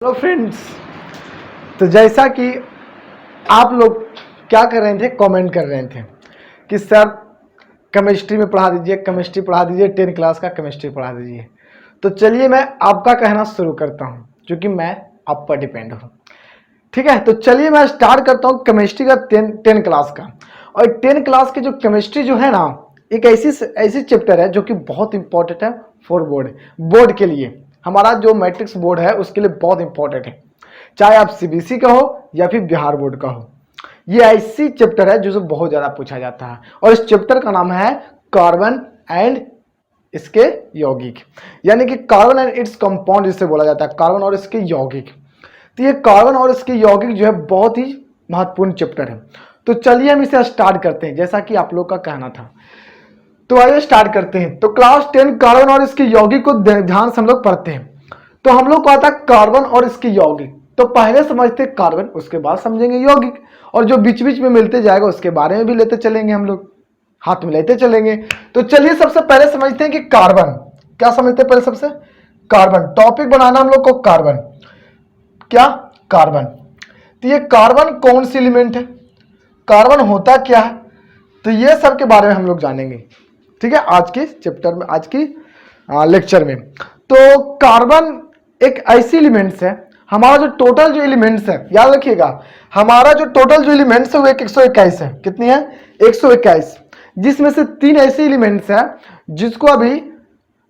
Hello friends. तो जैसा कि आप लोग क्या कर रहे थे, कमेंट कर रहे थे कि सर केमिस्ट्री में पढ़ा दीजिए, केमिस्ट्री पढ़ा दीजिए, 10 क्लास का केमिस्ट्री पढ़ा दीजिए। तो चलिए मैं आपका कहना शुरू करता हूं, क्योंकि मैं आप पर डिपेंड हूं। ठीक है, तो चलिए मैं स्टार्ट करता हूं केमिस्ट्री का 10 क्लास का। और 10 क्लास की जो केमिस्ट्री जो है ना, एक ऐसी चैप्टर है जो कि बहुत इंपॉर्टेंट है फॉर बोर्ड के लिए। हमारा जो मैट्रिक्स बोर्ड है उसके लिए बहुत इंपॉर्टेंट है, चाहे आप सीबीएसई का हो या फिर बिहार बोर्ड का हो। ये ऐसी चैप्टर है जो बहुत ज्यादा पूछा जाता है, और इस चैप्टर का नाम है कार्बन एंड इसके यौगिक, यानी कि कार्बन एंड इट्स कंपाउंड जिसे बोला जाता है, कार्बन और इसके यौगिक। तो ये कार्बन और इसके यौगिक जो है बहुत ही महत्वपूर्ण चैप्टर है। तो चलिए हम इसे स्टार्ट करते हैं, जैसा कि आप लोग का कहना था। तो आइए स्टार्ट करते हैं। तो क्लास 10 कार्बन और इसके यौगिक को ध्यान से हम लोग पढ़ते हैं। तो हम लोग को आता है कार्बन और इसके यौगिक। तो पहले समझते हैं कार्बन, उसके बाद समझेंगे यौगिक, और जो बीच बीच में मिलते जाएगा उसके बारे में भी लेते चलेंगे, हम लोग हाथ में लेते चलेंगे। तो चलिए सबसे पहले समझते हैं कि कार्बन क्या समझते हैं। पहले सबसे कार्बन टॉपिक बनाना हम लोग को, कार्बन क्या, कार्बन। तो ये कार्बन कौन सी एलिमेंट है, कार्बन होता क्या है, तो ये सब के बारे में हम लोग जानेंगे। ठीक है, आज के चैप्टर में, आज की लेक्चर में। तो कार्बन एक ऐसी एलिमेंट्स है, हमारा जो टोटल जो एलिमेंट्स है, याद रखिएगा, हमारा जो टोटल जो एलिमेंट्स है वो 121 है। कितनी है? 121, जिसमें से 3 ऐसे एलिमेंट्स हैं जिसको अभी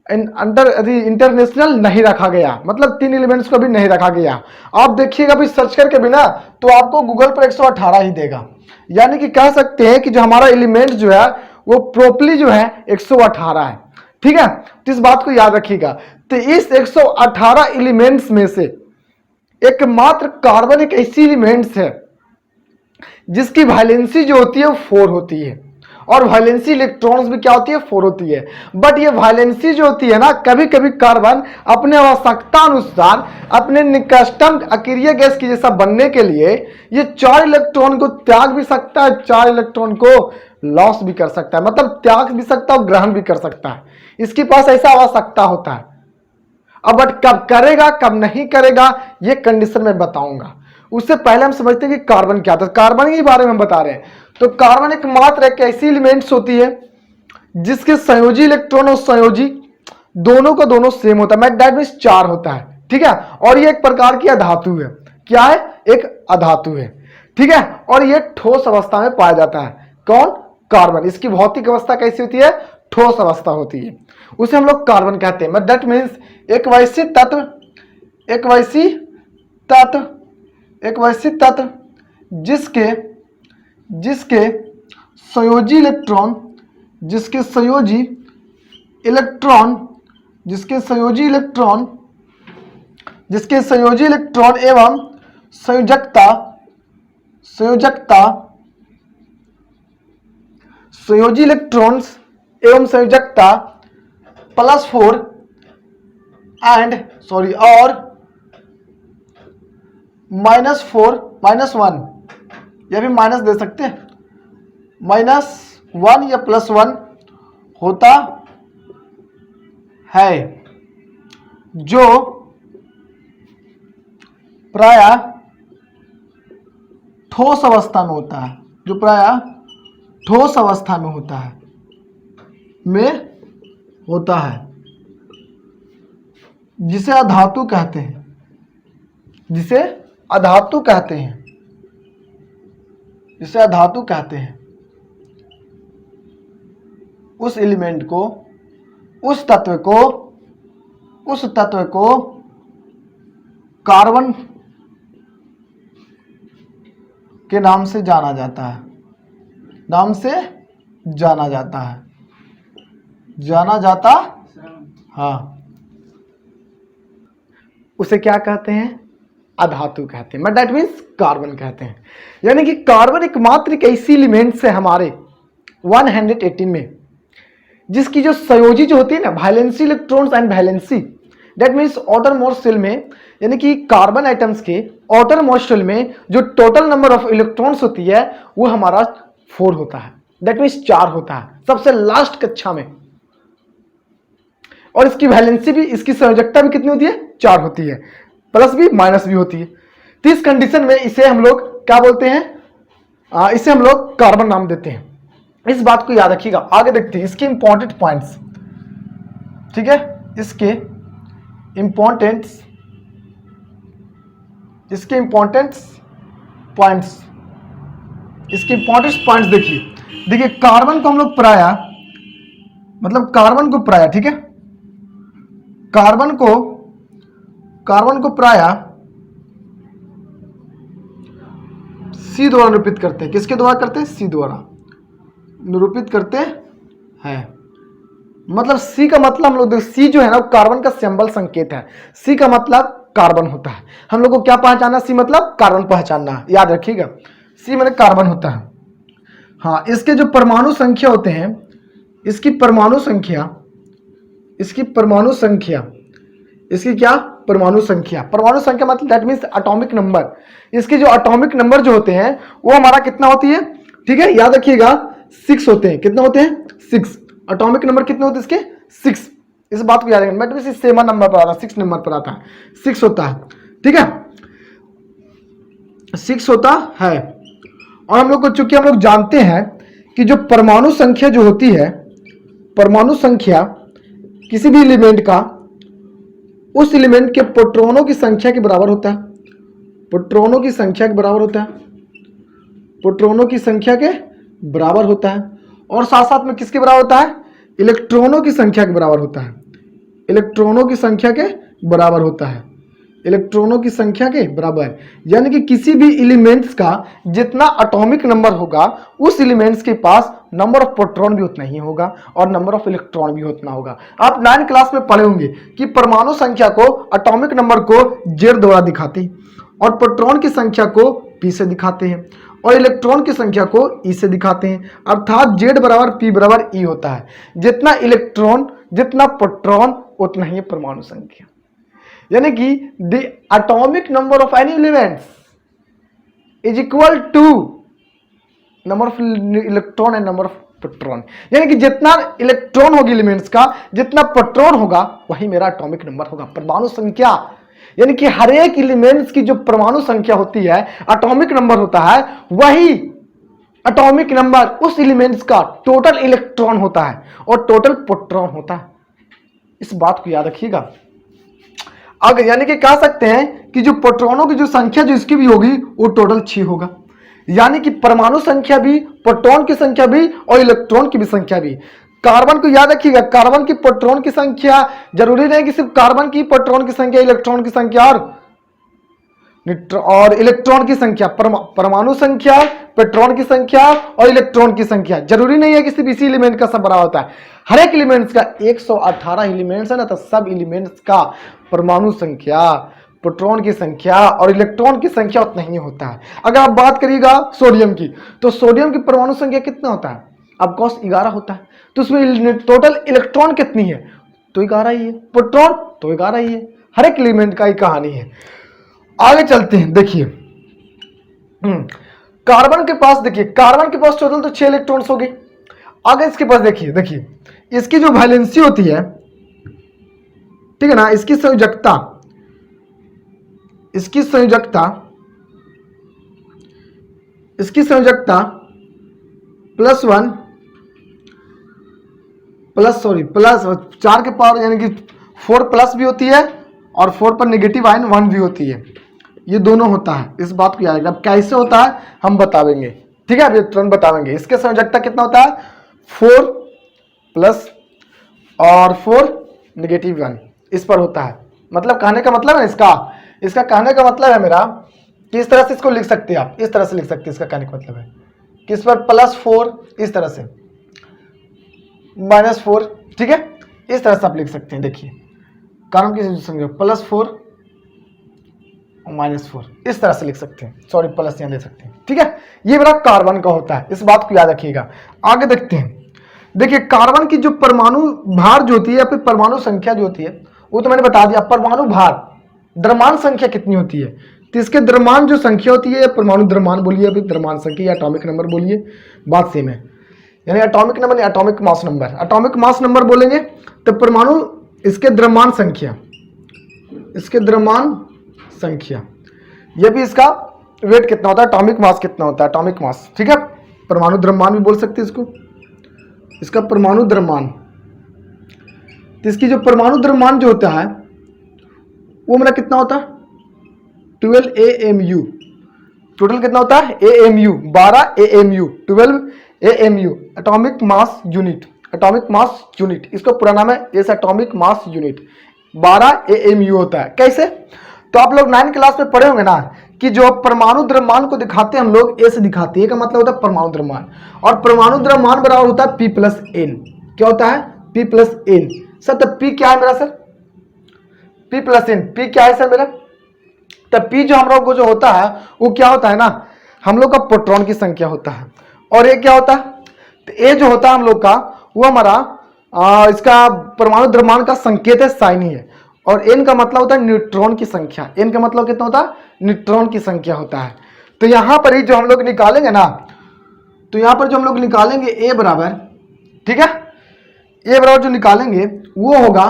इंटरनेशनल नहीं रखा गया, मतलब 3 एलिमेंट्स को अभी नहीं रखा गया। आप देखिएगा अभी सर्च करके बिना, तो आपको गूगल पर 118 ही देगा। यानी कि कह सकते हैं कि जो हमारा एलिमेंट जो है वो प्रॉपर्ली जो है 118 है। ठीक है, तो इस बात को याद रखिएगा। तो इस 118 एलिमेंट्स में से एकमात्र कार्बन एक ऐसी एलिमेंट्स है जिसकी वैलेंसी जो होती है वो 4 होती है, और वैलेंसी इलेक्ट्रॉन्स भी क्या होती है? 4 होती है। बट ये वैलेंसी जो होती है ना, कभी कभी कार्बन अपने आवश्यकता अनुसार अपने निकटतम अक्रिय गैस की जैसा बनने के लिए ये 4 इलेक्ट्रॉन को त्याग भी सकता है, 4 इलेक्ट्रॉन को लॉस भी कर सकता है, मतलब त्याग भी सकता है और ग्रहण भी कर सकता है। इसके पास ऐसा आवश्यकता होता है। अब बट कब करेगा कब नहीं करेगा ये कंडीशन में बताऊंगा। उससे पहले हम समझते हैं कि कार्बन क्या था। कार्बन के बारे में हम बता रहे हैं। तो कार्बन एकमात्र एक ऐसी एलिमेंट्स होती है जिसके संयोजी इलेक्ट्रॉन और संयोजी दोनों का दोनों सेम होता है, दैट मींस 4 होता है। ठीक है, और ये एक प्रकार की अधातु है। क्या है? एक अधातु है। ठीक है, और ये ठोस अवस्था में पाया जाता है। कौन? कार्बन। इसकी भौतिक अवस्था कैसी होती है? ठोस अवस्था होती है, उसे हम लोग कार्बन कहते हैं। दैट मीन्स एक वैसी तत्व जिसके संयोजी इलेक्ट्रॉन एवं संयोजकता +4 और -1, या फिर माइनस दे सकते हैं, -1 या +1 होता है, जो प्रायः ठोस अवस्था में होता है, जिसे अधातु कहते हैं। उस एलिमेंट को, उस तत्व को कार्बन के नाम से जाना जाता है। हाँ, उसे क्या कहते हैं? अधातु कहते हैं, दैट मीन्स कार्बन कहते हैं। यानी कि कार्बन एकमात्र एक ऐसी एलिमेंट्स है हमारे 118 में जिसकी जो संयोजी जो होती है ना, valency electrons and valency, that means outermost shell में, यानी कि कार्बन आइटम्स के आउटरमोस्ट शेल में जो टोटल नंबर ऑफ इलेक्ट्रॉन्स होती है वो हमारा 4 होता है, दैट मीन्स 4 होता है सबसे लास्ट कक्षा में। और इसकी वैलेंसी भी, इसकी संयोजकता भी कितनी होती है? 4 होती है। प्लस भी माइनस भी होती है। तो इस कंडीशन में इसे हम लोग क्या बोलते हैं, इसे हम लोग कार्बन नाम देते हैं। इस बात को याद रखिएगा। आगे देखते हैं इसके इंपॉर्टेंट पॉइंट्स, ठीक है, इसके इंपॉर्टेंट पॉइंट्स देखिए कार्बन को हम लोग पराया, मतलब कार्बन को पराया, ठीक है, कार्बन को पराया सी द्वारा निरूपित करते हैं। किसके द्वारा करते हैं? सी द्वारा निरूपित करते हैं। मतलब सी का मतलब हम लोग सी जो है ना कार्बन का सिंबल संकेत है। सी का मतलब कार्बन होता है। हम लोग को क्या पहचानना? सी मतलब कार्बन पहचानना, याद रखिएगा। सी मतलब कार्बन होता है। हाँ, इसके जो परमाणु संख्या होते हैं, इसकी परमाणु संख्या मतलब दैट मीन्स एटॉमिक नंबर। इसके जो एटॉमिक नंबर जो होते हैं वो हमारा कितना होती है, ठीक है, याद रखिएगा 6 होते हैं। कितना होते हैं? 6। एटॉमिक नंबर कितने होते हैं इसके? 6। इस बात को याद रखना। मैं तो इसी 7 नंबर पर आता है, 6 नंबर पर आता है, 6 होता है, ठीक है, 6 होता है। और हम लोग को चूंकि हम लोग जानते हैं कि जो परमाणु संख्या जो होती है, परमाणु संख्या किसी भी एलिमेंट का उस एलिमेंट के प्रोटॉनों की संख्या के बराबर होता है। प्रोटॉनों की संख्या के बराबर होता है। प्रोटॉनों की संख्या के बराबर होता है। और साथ साथ में किसके बराबर होता है? इलेक्ट्रॉनों की संख्या के बराबर होता है। इलेक्ट्रॉनों की संख्या के बराबर होता है। इलेक्ट्रॉनों की संख्या के बराबर, यानी कि किसी भी एलिमेंट्स का जितना एटॉमिक नंबर होगा उस एलिमेंट्स के पास नंबर ऑफ प्रोटॉन भी उतना ही होगा और नंबर ऑफ इलेक्ट्रॉन भी उतना होगा। आप 9th क्लास में पढ़े होंगे कि परमाणु संख्या को, एटॉमिक नंबर को Z द्वारा दिखाते हैं और प्रोटॉन की संख्या को P से दिखाते हैं और इलेक्ट्रॉन की संख्या को E से दिखाते हैं। अर्थात Z बराबर P बराबर E होता है। जितना इलेक्ट्रॉन जितना प्रोटॉन उतना ही परमाणु संख्या, यानी कि the atomic number of any elements is equal to number of electron and number of proton. यानी कि जितना इलेक्ट्रॉन होगी एलिमेंट्स का, जितना प्रोटॉन होगा वही मेरा एटॉमिक नंबर होगा। परमाणु संख्या यानी कि हर एक एलिमेंट्स की जो परमाणु संख्या होती है, एटॉमिक नंबर होता है, वही एटॉमिक नंबर उस एलिमेंट्स का टोटल इलेक्ट्रॉन होता है और टोटल प्रोटॉन होता है। इस बात को याद रखिएगा। अगर यानी कि कह सकते हैं कि जो प्रोटॉनों की जो संख्या जो इसकी भी होगी वो टोटल 6 होगा। यानी कि परमाणु संख्या भी, प्रोटॉन की संख्या भी और इलेक्ट्रॉन की भी संख्या भी। कार्बन को याद रखिएगा, कार्बन की प्रोटॉन की संख्या जरूरी नहीं कि सिर्फ कार्बन की प्रोटॉन की संख्या, इलेक्ट्रॉन की संख्या और इलेक्ट्रॉन की संख्या, परमाणु संख्या, प्रोटॉन की संख्या और इलेक्ट्रॉन की संख्या जरूरी नहीं है कि सिर्फ इसी एलिमेंट का सब बराबर होता है। हर एक एलिमेंट्स का 118 एलिमेंट्स है ना, तो सब एलिमेंट्स का परमाणु संख्या, प्रोटॉन की संख्या और इलेक्ट्रॉन की संख्या उतना ही होता है। अगर आप बात करिएगा सोडियम की, तो सोडियम की परमाणु संख्या कितना होता है? ऑफकोर्स 11 होता है। तो उसमें टोटल इलेक्ट्रॉन कितनी है? तो 11 ही है। प्रोटॉन तो 11 ही है। हर एक एलिमेंट का ही कहानी है। आगे चलते हैं, देखिए कार्बन के पास, देखिए कार्बन के पास टोटल तो 6 इलेक्ट्रॉन्स हो गए। आगे इसके पास देखिए इसकी जो वैलेंसी होती है, ठीक है ना, इसकी संयोजकता +1 प्लस 4 के पावर यानी कि 4 प्लस भी होती है और 4 पर नेगेटिव आयन 1 भी होती है। ये दोनों होता है। इस बात को याद रखना। अब कैसे होता है हम बताएंगे, ठीक है, अभी तुरंत बताएंगे। इसके संयोजकता कितना होता है? 4 प्लस और 4 नेगेटिव 1 इस पर होता है। मतलब कहने का मतलब है इसका कहने का मतलब है मेरा कि इस तरह से इसको लिख सकते हैं आप, इस तरह से लिख सकते हैं। इसका कहने का मतलब है कि इस पर +4 इस तरह से, -4, ठीक है, इस तरह से आप लिख सकते हैं। देखिए कार्बन की संख्या +4 और -4 इस तरह से लिख सकते हैं। सॉरी, प्लस यहाँ ले सकते हैं, ठीक है। ये मेरा कार्बन का होता है। इस बात को याद रखिएगा। आगे देखते हैं। देखिए कार्बन की जो परमाणु भार जो होती है या फिर परमाणु संख्या जो होती है वो तो मैंने बता दिया। परमाणु भार, द्रव्यमान संख्या कितनी होती है? तो इसके द्रव्यमान जो संख्या होती है, परमाणु द्रव्यमान बोलिए, अभी द्रव्यमान संख्या या एटॉमिक नंबर बोलिए, बात सेम है। यानी एटॉमिक नंबर या atomic mass number, atomic mass number बोलेंगे तो परमाणु इसके द्रव्यमान संख्या, इसके द्रव्यमान संख्या। ये भी इसका वेट कितना होता है, एटॉमिक मास कितना होता है, एटॉमिक मास, ठीक है। परमाणु द्रव्यमान भी बोल सकते हैं इसको, इसका परमाणु द्रव्यमान। तो इसकी जो परमाणु द्रव्यमान जो होता है वो मेरा कितना होता है 12 AMU। टोटल कितना होता है AMU 12 AMU 12 AMU atomic mass unit, atomic mass unit, इसका पूरा नाम है इस एटॉमिक मास यूनिट 12 AMU होता है। कैसे? तो आप लोग 9th क्लास में पढ़े होंगे ना कि जो परमाणु द्रव्यमान को दिखाते हैं हम लोग ए से दिखाते हैं, का मतलब होता है परमाणु द्रव्यमान, और परमाणु द्रव्यमान बराबर होता है P+N। क्या होता है P+N। सर तो P क्या है मेरा सर, P+N, P क्या है सर मेरा, तब P जो हम लोग को जो होता है वो क्या होता है ना, हम लोग का प्रोटॉन की संख्या होता है, और ये क्या होता है, तो ये जो होता है हम लोग का वो हमारा इसका परमाणु द्रव्यमान का संकेत है, साइन ही है, और N का मतलब होता है न्यूट्रॉन की संख्या। N का मतलब कितना होता है, न्यूट्रॉन की संख्या होता है। तो यहां पर ही जो हम लोग निकालेंगे ना, तो यहां पर जो हम लोग निकालेंगे A बराबर, ठीक है, A बराबर जो निकालेंगे वो होगा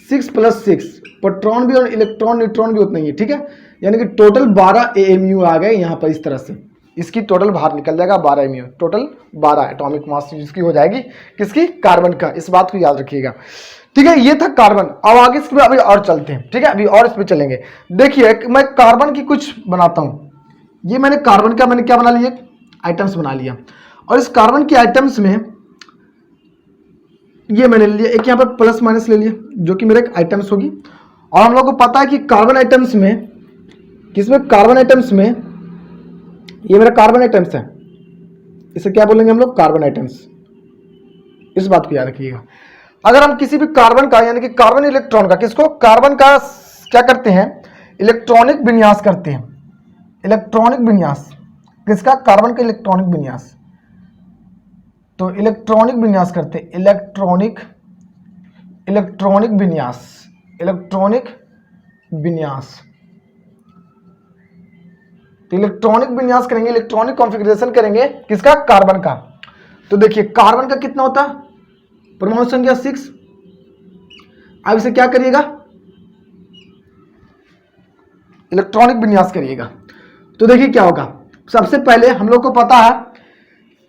6+6, प्रोटॉन भी और इलेक्ट्रॉन न्यूट्रॉन भी उतना ही है, ठीक है, यानी कि टोटल 12 AMU आ गए यहाँ पर। इस तरह से इसकी टोटल बाहर निकल जाएगा 12 AMU, टोटल 12 एटॉमिक मास जिसकी हो जाएगी, किसकी, कार्बन का। इस बात को याद रखिएगा, ठीक है। ये था कार्बन। अब आगे इसमें अभी और चलते हैं, ठीक है, अभी और इस पे चलेंगे। देखिए मैं कार्बन की कुछ बनाता हूँ, ये मैंने कार्बन का मैंने क्या बना लिया, आइटम्स बना लिया, और इस कार्बन के आइटम्स में ये मैंने ले लिया, एक यहाँ पर प्लस माइनस ले लिया जो कि मेरे एक आइटम्स होगी। और हम लोग को पता है कि कार्बन आइटम्स में, किसमें, कार्बन आइटम्स में, ये मेरा कार्बन आइटम्स है, इसे क्या बोलेंगे हम लोग, कार्बन आइटम्स। इस बात को याद रखिएगा। अगर हम किसी भी कार्बन का यानी कि कार्बन इलेक्ट्रॉन का, किसको, कार्बन का क्या करते हैं, इलेक्ट्रॉनिक विन्यास करते हैं, इलेक्ट्रॉनिक विन्यास, किसका, कार्बन का इलेक्ट्रॉनिक विन्यास। तो इलेक्ट्रॉनिक विन्यास करते हैं, इलेक्ट्रॉनिक विन्यास, इलेक्ट्रॉनिक विन्यास। तो इलेक्ट्रॉनिक विन्यास करेंगे, इलेक्ट्रॉनिक कॉन्फ़िगरेशन करेंगे, किसका, कार्बन का। तो देखिए कार्बन का कितना होता है, परमाणु संख्या 6। अब इसे क्या करिएगा, इलेक्ट्रॉनिक विन्यास करिएगा। तो देखिए क्या होगा, सबसे पहले हम लोग को पता है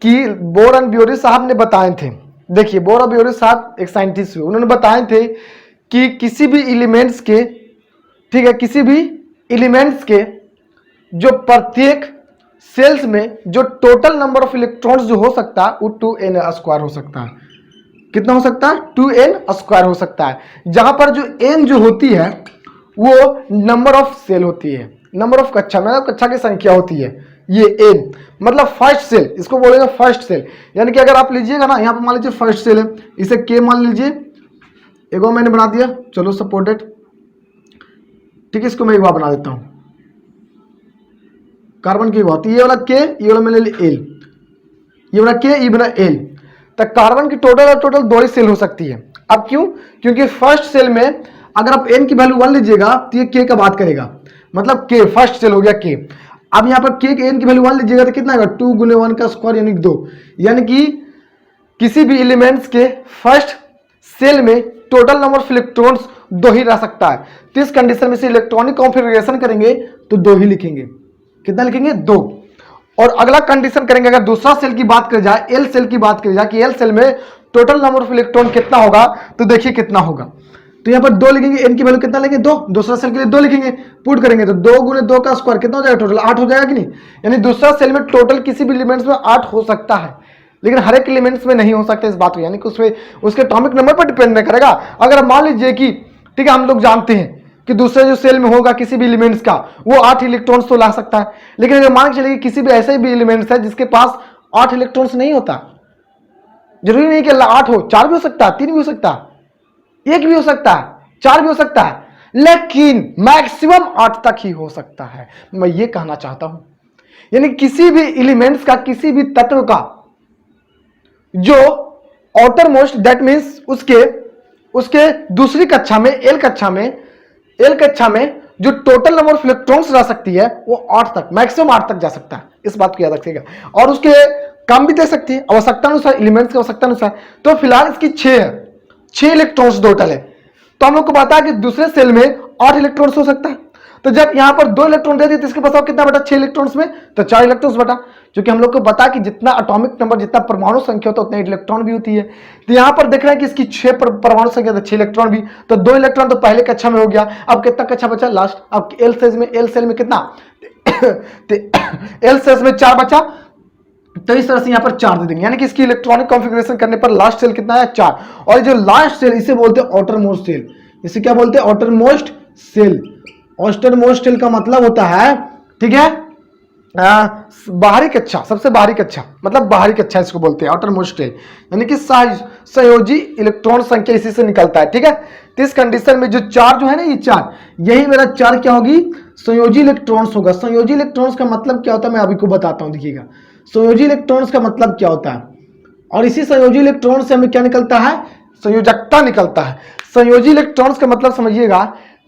कि बोर एंड ब्यूरी साहब ने बताए थे, देखिए बोर और ब्यूरी साहब एक साइंटिस्ट हुए, उन्होंने बताए थे कि किसी भी एलिमेंट्स के, ठीक है, किसी भी एलिमेंट्स के जो प्रत्येक सेल्स में जो टोटल नंबर ऑफ इलेक्ट्रॉन्स जो हो सकता है वो 2n² हो सकता है। कितना हो सकता है, 2n² हो सकता है, जहां पर जो n जो होती है वो नंबर ऑफ सेल होती है, नंबर ऑफ कक्षा, मतलब कक्षा की संख्या होती है, ये n मतलब फर्स्ट सेल, इसको बोलेंगे फर्स्ट सेल। यानी कि अगर आप लीजिएगा ना, यहाँ पर मान लीजिए फर्स्ट सेल है, इसे k मान लीजिए, एक और मैंने बना दिया, चलो सपोर्टेड, ठीक है, इसको मैं एक बार बना देता हूँ, कार्बन की बात, ये वाला k, ये वाला मैंने लिया l, ये वाला k, ये वाला l, तक कार्बन की टोटल 2 ही सेल हो सकती है। अब क्यों, क्योंकि फर्स्ट सेल में अगर आप n की वैल्यू 1 लीजिएगा तो ये k का बात करेगा, मतलब k फर्स्ट सेल हो गया k। अब यहाँ पर k के n की वैल्यू 1 लीजिएगा तो कितना आएगा, 2 × 1 का स्क्वायर यानी 2, यानी कि किसी भी एलिमेंट्स के फर्स्ट सेल में टोटल नंबर ऑफ इलेक्ट्रॉन्स 2 ही रह सकता है। तो इस कंडीशन में से इलेक्ट्रॉनिक कॉन्फ़िगरेशन करेंगे तो 2 ही लिखेंगे, कितना लिखेंगे, 2। और अगला कंडीशन करेंगे, अगर दूसरा सेल की बात करी जाए, एल सेल की बात करी जाए कि एल सेल में टोटल नंबर ऑफ इलेक्ट्रॉन कितना होगा, तो देखिए कितना होगा, तो यहाँ पर 2 लिखेंगे, एन की वैल्यू कितना लेंगे, 2, दूसरा सेल के लिए 2 लिखेंगे, पुट करेंगे तो 2 × 2 का स्क्वायर कितना हो जाएगा, टोटल 8 हो जाएगा कि नहीं। यानी दूसरा सेल में टोटल किसी भी एलिमेंट्स में 8 हो सकता है, लेकिन हर एक एलिमेंट्स में नहीं हो सकता इस बात को, यानी कि उसमें उसके एटॉमिक नंबर पर डिपेंड नहीं करेगा। अगर मान लीजिए कि, ठीक है, हम लोग जानते हैं कि दूसरे जो सेल में होगा किसी भी एलिमेंट्स का वो 8 इलेक्ट्रॉन्स तो ला सकता है, लेकिन अगर मान के चलिए किसी भी ऐसे भी एलिमेंट्स है जिसके पास 8 इलेक्ट्रॉन्स नहीं होता, जरूरी नहीं कि 8 हो, 4 भी हो सकता है, 3 भी हो सकता है, 1 भी हो सकता है, 4 भी हो सकता है, लेकिन मैक्सिमम 8 तक ही हो सकता है। मैं ये कहना चाहता हूं, यानी किसी भी एलिमेंट्स का, किसी भी तत्व का जो आउटर मोस्ट, दैट मीन्स उसके दूसरी कक्षा में, एल कक्षा में जो टोटल नंबर ऑफ इलेक्ट्रॉन्स रह सकती है वो 8 तक, मैक्सिमम 8 तक जा सकता है, इस बात को याद रखिएगा। और उसके कम भी दे सकती है आवश्यकता अनुसार, एलिमेंट्स की आवश्यकता अनुसार। तो फिलहाल इसकी 6 है, 6 इलेक्ट्रॉन्स टोटल है। तो हम लोग को पता है कि दूसरे सेल में 8 इलेक्ट्रॉन्स हो सकता है, तो जब यहाँ पर 2 इलेक्ट्रॉन दे दिए तो इसके पास और कितना बटा, 6 इलेक्ट्रॉन्स में तो 4 इलेक्ट्रॉन्स बटा, क्योंकि हम लोग को बता कि जितना एटॉमिक नंबर, जितना परमाणु संख्या होता है उतना इलेक्ट्रॉन भी होती है। तो यहाँ पर देख रहे हैं कि इसकी 6 परमाणु संख्या तो 6 इलेक्ट्रॉन भी, तो 2 इलेक्ट्रॉन तो पहले कक्षा में हो गया। अब कितना कक्षा बचा लास्ट, अब एल सेल में कितना एल सेल में 4 बचा, तो इस तरह से यहाँ पर 4 दे देंगे, यानी कि इसकी इलेक्ट्रॉनिक कॉन्फ़िगरेशन करने पर लास्ट सेल कितना है 4। और जो लास्ट सेल इसे बोलते हैं आउटर मोस्ट सेल, इसे क्या बोलते हैं outer most cell. Outer most cell का मतलब होता है, ठीक है, बाहरी कक्षा, सबसे बाहरी कक्षा, मतलब बाहरी कक्षा इसको बोलते हैं आउटर मोस्ट सेल, यानी कि संयोजी इलेक्ट्रॉन संख्या इसी से निकलता है, ठीक है। तो इस कंडीशन में जो 4 जो है ना, ये 4, यही मेरा 4 क्या होगी, संयोजी इलेक्ट्रॉन्स होगा। संयोजी इलेक्ट्रॉन्स का मतलब क्या होता है मैं अभी को बताता हूं, देखिएगा संयोजी इलेक्ट्रॉन्स का मतलब क्या होता है। और इसी संयोजी इलेक्ट्रॉन से हमें क्या निकलता है, संयोजकता निकलता है। संयोजी इलेक्ट्रॉन्स का मतलब समझिएगा,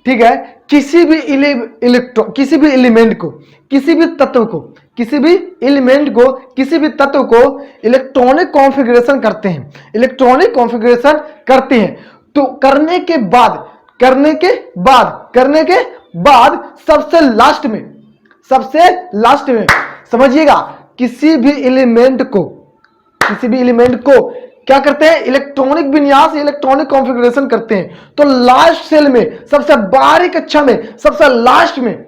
ठीक है, किसी भी इलेक्ट्रॉन, किसी भी एलिमेंट को, किसी भी तत्व को, किसी भी एलिमेंट को, किसी भी तत्व को इलेक्ट्रॉनिक कॉन्फ़िगरेशन करते हैं, इलेक्ट्रॉनिक कॉन्फ़िगरेशन करते हैं। तो करने के बाद सबसे लास्ट में समझिएगा, किसी भी एलिमेंट को क्या करते हैं, इलेक्ट्रॉनिक विन्यास, इलेक्ट्रॉनिक कॉन्फ़िगरेशन करते हैं। तो लास्ट सेल में, सबसे बाहरी कक्षा में, सबसे लास्ट में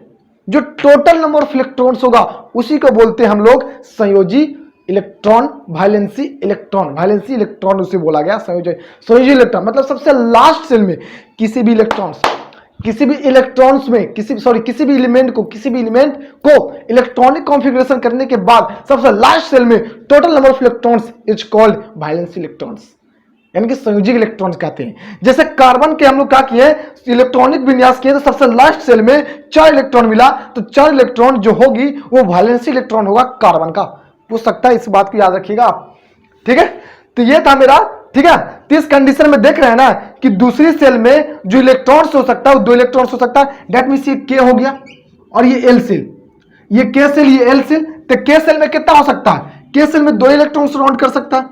जो टोटल नंबर ऑफ इलेक्ट्रॉन्स होगा उसी को बोलते हैं हम लोग संयोजी इलेक्ट्रॉन, वैलेंसी इलेक्ट्रॉन उसे बोला गया संयोजी इलेक्ट्रॉन। मतलब सबसे लास्ट सेल में किसी भी एलिमेंट को इलेक्ट्रॉनिक कॉन्फ़िगरेशन करने के बाद सबसे लास्ट सेल में total number of electrons is called valency electrons, यानी कि संयोजी इलेक्ट्रॉन्स कहते हैं। जैसे कार्बन के हम लोग क्या किए, इलेक्ट्रॉनिक विन्यास किए, तो सबसे लास्ट सेल में 4 इलेक्ट्रॉन मिला, तो 4 इलेक्ट्रॉन जो होगी वो वैलेंसी इलेक्ट्रॉन होगा कार्बन का। पूछ सकता है, इस बात को याद रखिएगा आप, ठीक है। तो ये था मेरा, ठीक है। तो इस कंडीशन में देख रहे हैं ना कि दूसरी सेल में जो इलेक्ट्रॉन्स हो सकता है वो 2 इलेक्ट्रॉन्स हो सकता है, दैट मींस ये के हो गया और ये एल सेल, ये के सेल, ये एल सेल। तो के सेल में कितना हो सकता है, के सेल में 2 इलेक्ट्रॉन्स राउंड कर सकता है।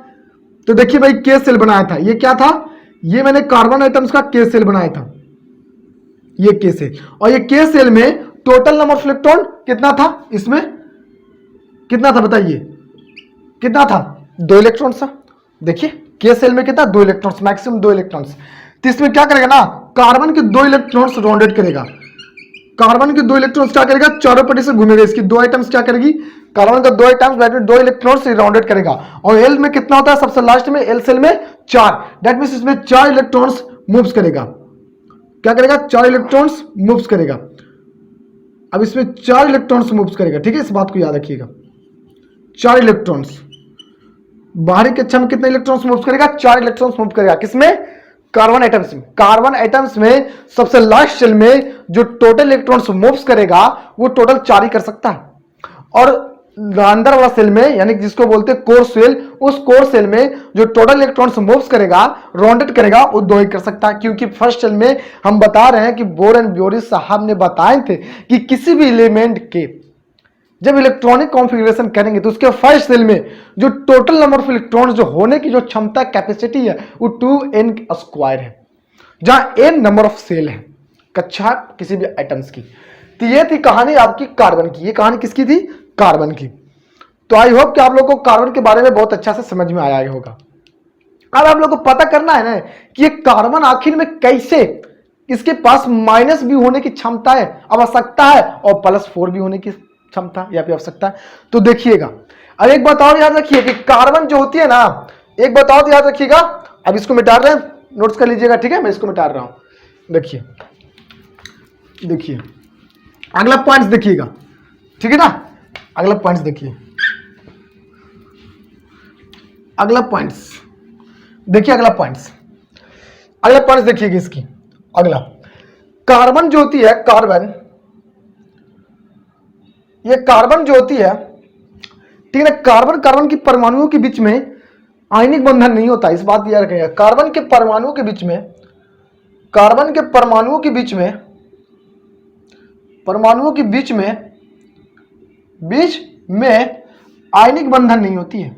तो देखिए भाई, के सेल बनाया था, ये क्या था, ये मैंने कार्बन आइटम्स का के सेल बनाया था, ये के सेल। और ये के सेल में टोटल नंबर ऑफ इलेक्ट्रॉन कितना था, इसमें कितना था बताइए, कितना था, 2 इलेक्ट्रॉन्स था। देखिए के सेल में कितना, 2 इलेक्ट्रॉन्स, मैक्सिमम 2 इलेक्ट्रॉन्स। तो इसमें क्या करेगा ना, कार्बन के 2 इलेक्ट्रॉन्स राउंडेड करेगा, कार्बन के 2 इलेक्ट्रॉन्स क्या करेगा, चारों पट्टी से घूमेगा, इसकी 2 आइटम्स क्या करेगी, कार्बन का 2 आइटम्स बैठ में 2 इलेक्ट्रॉन्स राउंडेड करेगा। और एल में कितना होता है, सबसे लास्ट में एल सेल में 4, दैट मींस इसमें 4 इलेक्ट्रॉन्स मूव्स करेगा, क्या करेगा, 4 इलेक्ट्रॉन्स मूव्स करेगा। अब इसमें 4 इलेक्ट्रॉन्स मूव्स करेगा, ठीक है, इस बात को याद रखिएगा। 4 इलेक्ट्रॉन्स बाहरी कक्षा में कितने इलेक्ट्रॉन्स मूव करेगा, 4 इलेक्ट्रॉन्स मूव करेगा, किसमें, कार्बन आइटम्स में। कार्बन आइटम्स में सबसे लास्ट सेल में जो टोटल इलेक्ट्रॉन्स मूव्स करेगा वो टोटल 4 ही कर सकता है। और अंदर वाला सेल में, यानी जिसको बोलते हैं कोर सेल, उस कोर सेल में जो टोटल इलेक्ट्रॉन्स मूव्स करेगा, राउंडेड करेगा, वो 2 ही कर सकता है। क्योंकि फर्स्ट सेल में हम बता रहे हैं कि बोर एंड ब्योरी साहब ने बताए थे कि किसी भी एलिमेंट के जब इलेक्ट्रॉनिक कॉन्फ़िगरेशन करेंगे तो उसके फर्स्ट सेल में जो टोटल नंबर ऑफ इलेक्ट्रॉन्स जो होने की जो क्षमता, कैपेसिटी है, वो 2n² है, जहां n नंबर ऑफ सेल है कक्षा किसी भी आइटम्स की। तो ये थी कहानी आपकी कार्बन की, ये कहानी किसकी थी, कार्बन की। तो आई होप कि आप लोगों को कार्बन के बारे में बहुत अच्छा से समझ में आया होगा। अब आप लोग को पता करना है ना कि ये कार्बन आखिर में कैसे, इसके पास माइनस भी होने की क्षमता है, आवश्यकता है, और +4 भी होने की क्षमता या फिर आवश्यकता है। तो देखिएगा, अब एक बात और याद रखिए कि कार्बन जो होती है ना, एक बात और याद रखिएगा, अब इसको मिटा रहे हैं, नोट्स कर लीजिएगा, ठीक है, मैं इसको मिटा रहा हूं। देखिए अगला पॉइंट्स देखिएगा, ठीक है ना, अगला पॉइंट्स देखिए, अगला पॉइंट्स देखिए, अगला पॉइंट्स देखिएगा इसकी। अगला कार्बन जो होती है, कार्बन, ये कार्बन जो होती है, ठीक है ना, कार्बन की परमाणुओं के बीच में आयनिक बंधन नहीं होता, इस बात याद रखिएगा। कार्बन के परमाणुओं के बीच में आयनिक बंधन नहीं होती है,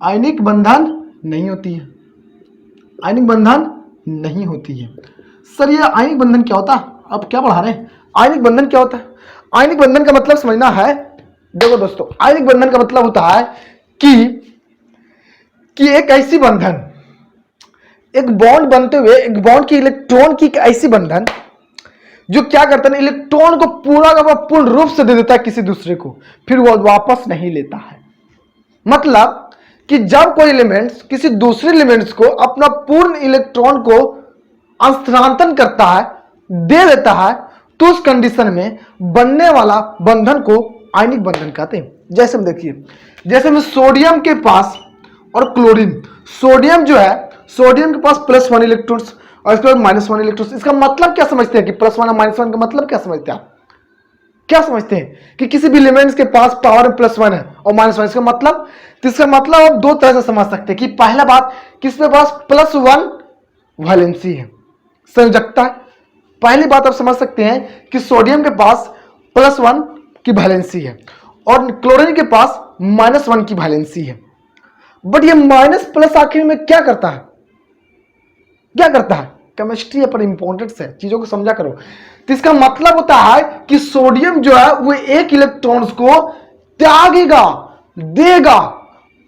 आयनिक बंधन नहीं होती है। सर ये आयनिक बंधन क्या होता है, आप क्या पढ़ा रहे हैं, आयनिक बंधन क्या होता है? आयनिक बंधन का मतलब समझना है, देखो दोस्तों, आयनिक बंधन का मतलब होता है कि एक ऐसी बंधन, एक बॉन्ड बनते हुए, एक बॉन्ड की इलेक्ट्रॉन की एक ऐसी बंधन जो क्या करता है, इलेक्ट्रॉन को पूरा का पूरा पूर्ण रूप से दे देता है किसी दूसरे को, फिर वो वापस नहीं लेता है। मतलब कि जब कोई एलिमेंट्स किसी दूसरे एलिमेंट्स को अपना पूर्ण इलेक्ट्रॉन को स्थानांतरण करता है, दे देता है, तो उस कंडीशन में बनने वाला बंधन को आयनिक बंधन कहते हैं। जैसे हम देखिए, जैसे में सोडियम के पास और क्लोरीन, सोडियम जो है, सोडियम के पास +1 इलेक्ट्रॉन्स और इसके बाद -1 इलेक्ट्रॉन्स। इसका मतलब क्या समझते हैं कि +1 और -1 का मतलब क्या समझते हैं आप? क्या समझते हैं कि किसी भी एलिमेंट्स के पास पावर +1 है और -1, इसका मतलब, तो इसका मतलब आप दो तरह से समझ सकते हैं कि पहला बात, किसके पास +1 वैलेंसी है, संयोजकता है। पहली बात आप समझ सकते हैं कि सोडियम के पास +1 की वैलेंसी है और क्लोरीन के पास -1 की वैलेंसी है। बट ये माइनस प्लस आखिर में क्या करता है? क्या करता है? केमिस्ट्री पर इंपॉर्टेंट है, चीजों को समझा करो। तो इसका मतलब होता है कि सोडियम जो है वो एक इलेक्ट्रॉन्स को त्यागेगा, देगा,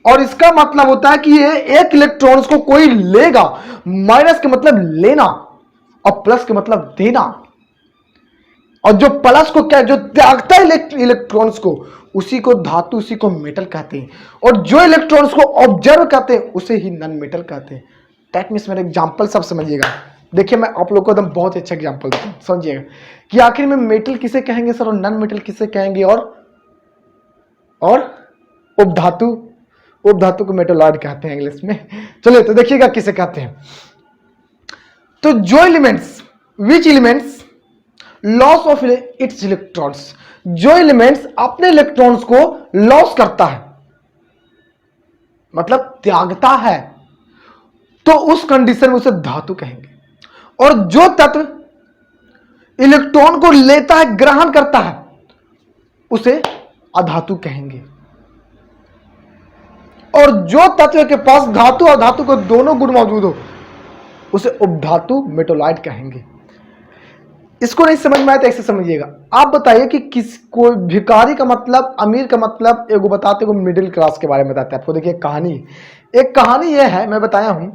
और इसका मतलब होता है कि ये एक इलेक्ट्रॉन्स को कोई लेगा। माइनस के मतलब लेना और प्लस के मतलब देना। और जो प्लस को क्या, जो त्यागता है इलेक्ट्रॉन्स को, उसी को धातु, उसी को मेटल कहते हैं। और जो इलेक्ट्रॉन्स को ऑब्जर्व करते हैं उसे ही नॉन मेटल कहते हैं। दैट मींस, मेरा एग्जांपल सब समझिएगा। देखिए मैं आप लोग को एकदम बहुत अच्छा एग्जांपल देता हूं, समझिएगा कि आखिर में मेटल किसे कहेंगे सर और नॉन मेटल किसे कहेंगे, और उपधातु, उपधातु को मेटलॉइड कहते हैं इंग्लिश में। चलिए तो देखिएगा किसे कहते हैं। तो जो elements, which elements loss of its electrons, जो एलिमेंट्स अपने इलेक्ट्रॉन्स को लॉस करता है, मतलब त्यागता है, तो उस कंडीशन में उसे धातु कहेंगे। और जो तत्व इलेक्ट्रॉन को लेता है, ग्रहण करता है, उसे अधातु कहेंगे। और जो तत्व के पास धातु और धातु को दोनों गुण मौजूद हो, उसे उपधातु मेटोलाइट कहेंगे। इसको नहीं समझ में आया तो ऐसे समझिएगा। आप बताइए कि किस, कोई भिखारी का मतलब, अमीर का मतलब, एगो बताते, एगो मिडिल क्लास के बारे में बताते हैं आपको। देखिए कहानी, एक कहानी यह है, मैं बताया हूं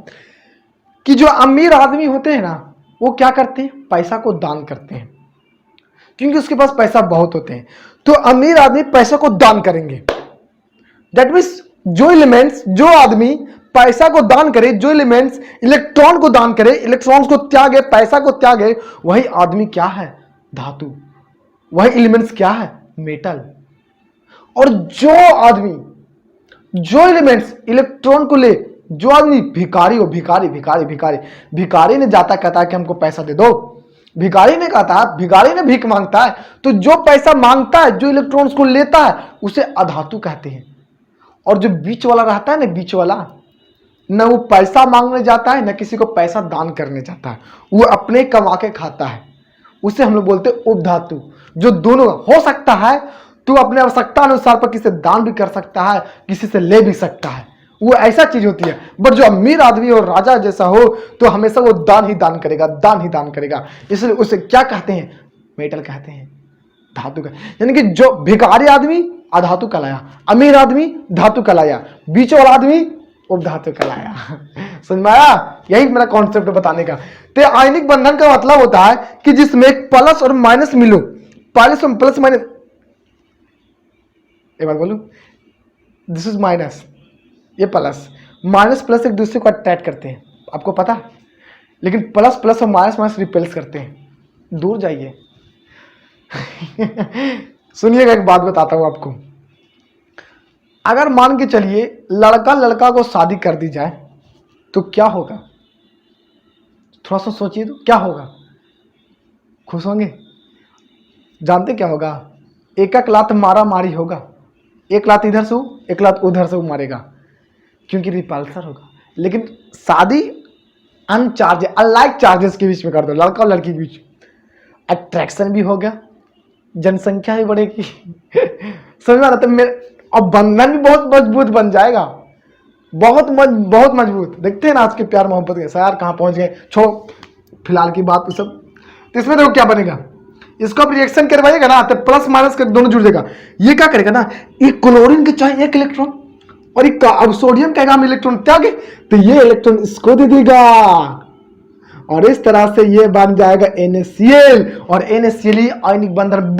कि जो अमीर आदमी होते हैं ना, वो क्या करते हैं, पैसा को दान करते हैं, क्योंकि उसके पास पैसा बहुत होते हैं। तो अमीर आदमी पैसा को दान करेंगे। दैट मीन्स जो एलिमेंट्स, जो आदमी पैसा को दान करे, जो एलिमेंट्स इलेक्ट्रॉन को दान करे, इलेक्ट्रॉन्स को त्यागे, पैसा को त्यागे, वही आदमी क्या है, धातु। वही एलिमेंट्स क्या है, मेटल। और जो आदमी, जो एलिमेंट्स इलेक्ट्रॉन को ले, जो आदमी भिखारी हो, भिखारी भिखारी भिखारी, भिखारी ने जाता कहता है कि हमको पैसा दे दो, भिखारी ने कहता है, भिखारी ने भीख मांगता है। तो जो पैसा मांगता है, जो इलेक्ट्रॉन्स को लेता है, उसे अधातु कहते हैं। और जो बीच वाला रहता है ना, बीच वाला, न वो पैसा मांगने जाता है, न किसी को पैसा दान करने जाता है, वो अपने कमा के खाता है, उसे हम लोग बोलते हैं उपधातु। जो दोनों हो सकता है, तू अपने आवश्यकता अनुसार पर किसी से दान भी कर सकता है, किसी से ले भी सकता है, वो ऐसा चीज होती है। बट जो अमीर आदमी और राजा जैसा हो, तो हमेशा वो दान ही दान करेगा, दान ही दान करेगा। इसलिए उसे क्या कहते हैं, मेटल कहते हैं, धातु का। यानी कि जो भिखारी आदमी अधातु कहलाया, अमीर आदमी धातु कहलाया, बीच वाला आदमी उपधातु कहलाया। समझ में आया? यही मेरा कॉन्सेप्ट बताने का। तो आयनिक बंधन का मतलब होता है कि जिसमें एक प्लस और माइनस मिलो, प्लस और प्लस माइनस, एक बार बोलूं, दिस इज माइनस, ये प्लस, माइनस प्लस एक दूसरे को अट्रैक्ट करते हैं, आपको पता है। लेकिन प्लस प्लस और माइनस माइनस रिपेल्स करते हैं, दूर जाइए। सुनिएगा, एक बात बताता हूं आपको। अगर मान के चलिए लड़का लड़का को शादी कर दी जाए, तो क्या होगा, थोड़ा सा सोचिए तो क्या होगा। खुश होंगे? जानते क्या होगा? एक एक लात मारा मारी होगा, एक लात इधर से एक लात उधर से मारेगा, क्योंकि रिपल्सर होगा। लेकिन शादी अनचार्ज, अनलाइक चार्जेस के बीच में कर दो, लड़का और लड़की के बीच, अट्रैक्शन भी होगा, जनसंख्या भी बढ़ेगी। समझ में आ रहा है? और बंधन भी बहुत मजबूत बन जाएगा, बहुत मजबूत। देखते हैं ना आज के प्यार मोहब्बत के यार कहाँ पहुंच गए। छोड़ो फिलहाल की बात, तो सब। तो इसमें देखो क्या बनेगा, इसको आप रिएक्शन करवाइएगा ना तो प्लस माइनस के दोनों जुड़ जाएगा। ये क्या करेगा ना, एक क्लोरीन के चाहे एक इलेक्ट्रॉन और एक अब सोडियम का हम इलेक्ट्रॉन त्यागे तो ये इलेक्ट्रॉन इसको दे देगा और इस तरह से ये बन जाएगा NaCl और NaCl ही आयनिक बंधन।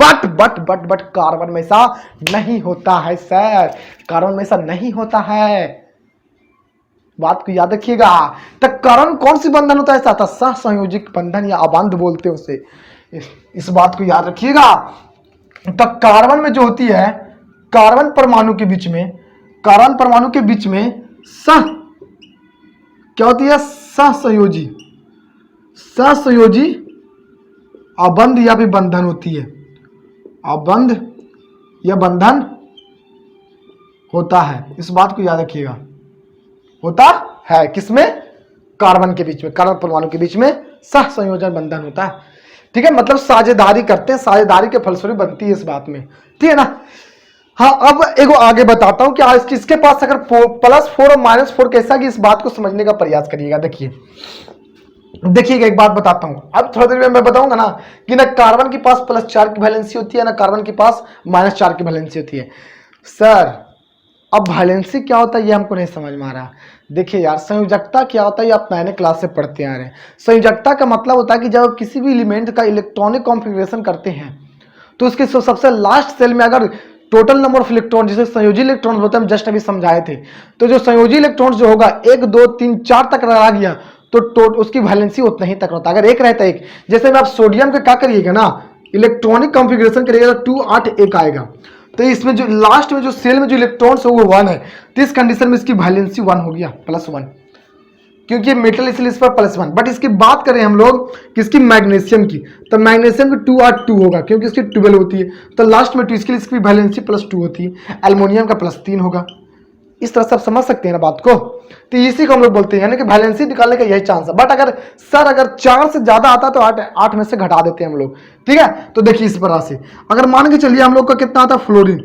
बट कार्बन में ऐसा नहीं होता है सर, कार्बन में ऐसा नहीं होता है, बात को याद रखिएगा। तो कार्बन कौन सी बंधन होता है ऐसा था, सहसंयोजिक बंधन या अबंध बोलते हैं उसे, इस बात को याद रखिएगा। तो कार्बन में जो होती है, कार्बन परमाणु के बीच में, कार्बन परमाणु के बीच में सह क्या होती है, सहसंयोजी, सहसंयोजी अबंध या भी बंधन होती है, अबंध या बंधन होता है, इस बात को याद रखिएगा। होता है किसमें, कार्बन के बीच में, कार्बन परमाणु के बीच में सहसंयोजन बंधन होता है। ठीक है, मतलब साझेदारी करते हैं, साझेदारी के फलस्वरूप बनती है इस बात में, ठीक है ना। हाँ, अब एगो आगे बताता हूं कि आज किसके पास अगर +4 और -4 कैसा कि इस बात को समझने का प्रयास करिएगा। देखिएगा एक बात बताता हूं, अब थोड़ी देर में मैं बताऊंगा ना कि ना कार्बन के पास +4 की वैलेंसी होती है, ना कार्बन के पास -4 की वैलेंसी होती है। सर अब वैलेंसी क्या होता है ये हमको नहीं समझ में आ रहा। देखिए यार, संयोजकता क्या होता है ये आप 9वीं क्लास से पढ़ते आ रहे हैं। संयोजकता का मतलब होता है कि जब किसी भी एलिमेंट का इलेक्ट्रॉनिक कॉन्फ़िगरेशन करते हैं तो उसके सबसे लास्ट सेल में अगर टोटल नंबर ऑफ इलेक्ट्रॉन, जिसे संयोजी इलेक्ट्रॉन होते हैं, हम जस्ट अभी समझाए थे, तो जो संयोजी इलेक्ट्रॉन जो होगा 1 2 3 4 तक रह गया तो उसकी वैलेंसी उतना ही तक होता है। अगर एक रहता है एक, जैसे में आप सोडियम का क्या करिएगा ना, इलेक्ट्रॉनिक कॉन्फ़िगरेशन करिएगा तो 2 8 1 आएगा, तो इसमें जो लास्ट में जो सेल में जो इलेक्ट्रॉन्स है वो 1 है, तो इस कंडीशन में इसकी वैलेंसी 1 हो गया, +1, क्योंकि ये मेटल इसलिए इस पर +1। बट इसकी बात करें हम लोग किसकी, मैग्नीशियम की, तो मैग्नीशियम की 2 8 2 होगा क्योंकि इसकी 12 होती है, तो लास्ट में 2, इसके लिए इसकी वैलेंसी +2 होती है। एल्युमिनियम का +3 होगा। इस तरह से आप समझ सकते हैं ना बात को, तो इसी को हम लोग बोलते हैं, यानी कि वैलेंसी निकालने का यही चांस है। बट अगर सर अगर 4 से ज्यादा आता तो 8 में से घटा देते हैं हम लोग, ठीक है। तो देखिए इस तरह से अगर मान के चलिए हम लोग का कितना आता है फ्लोरीन,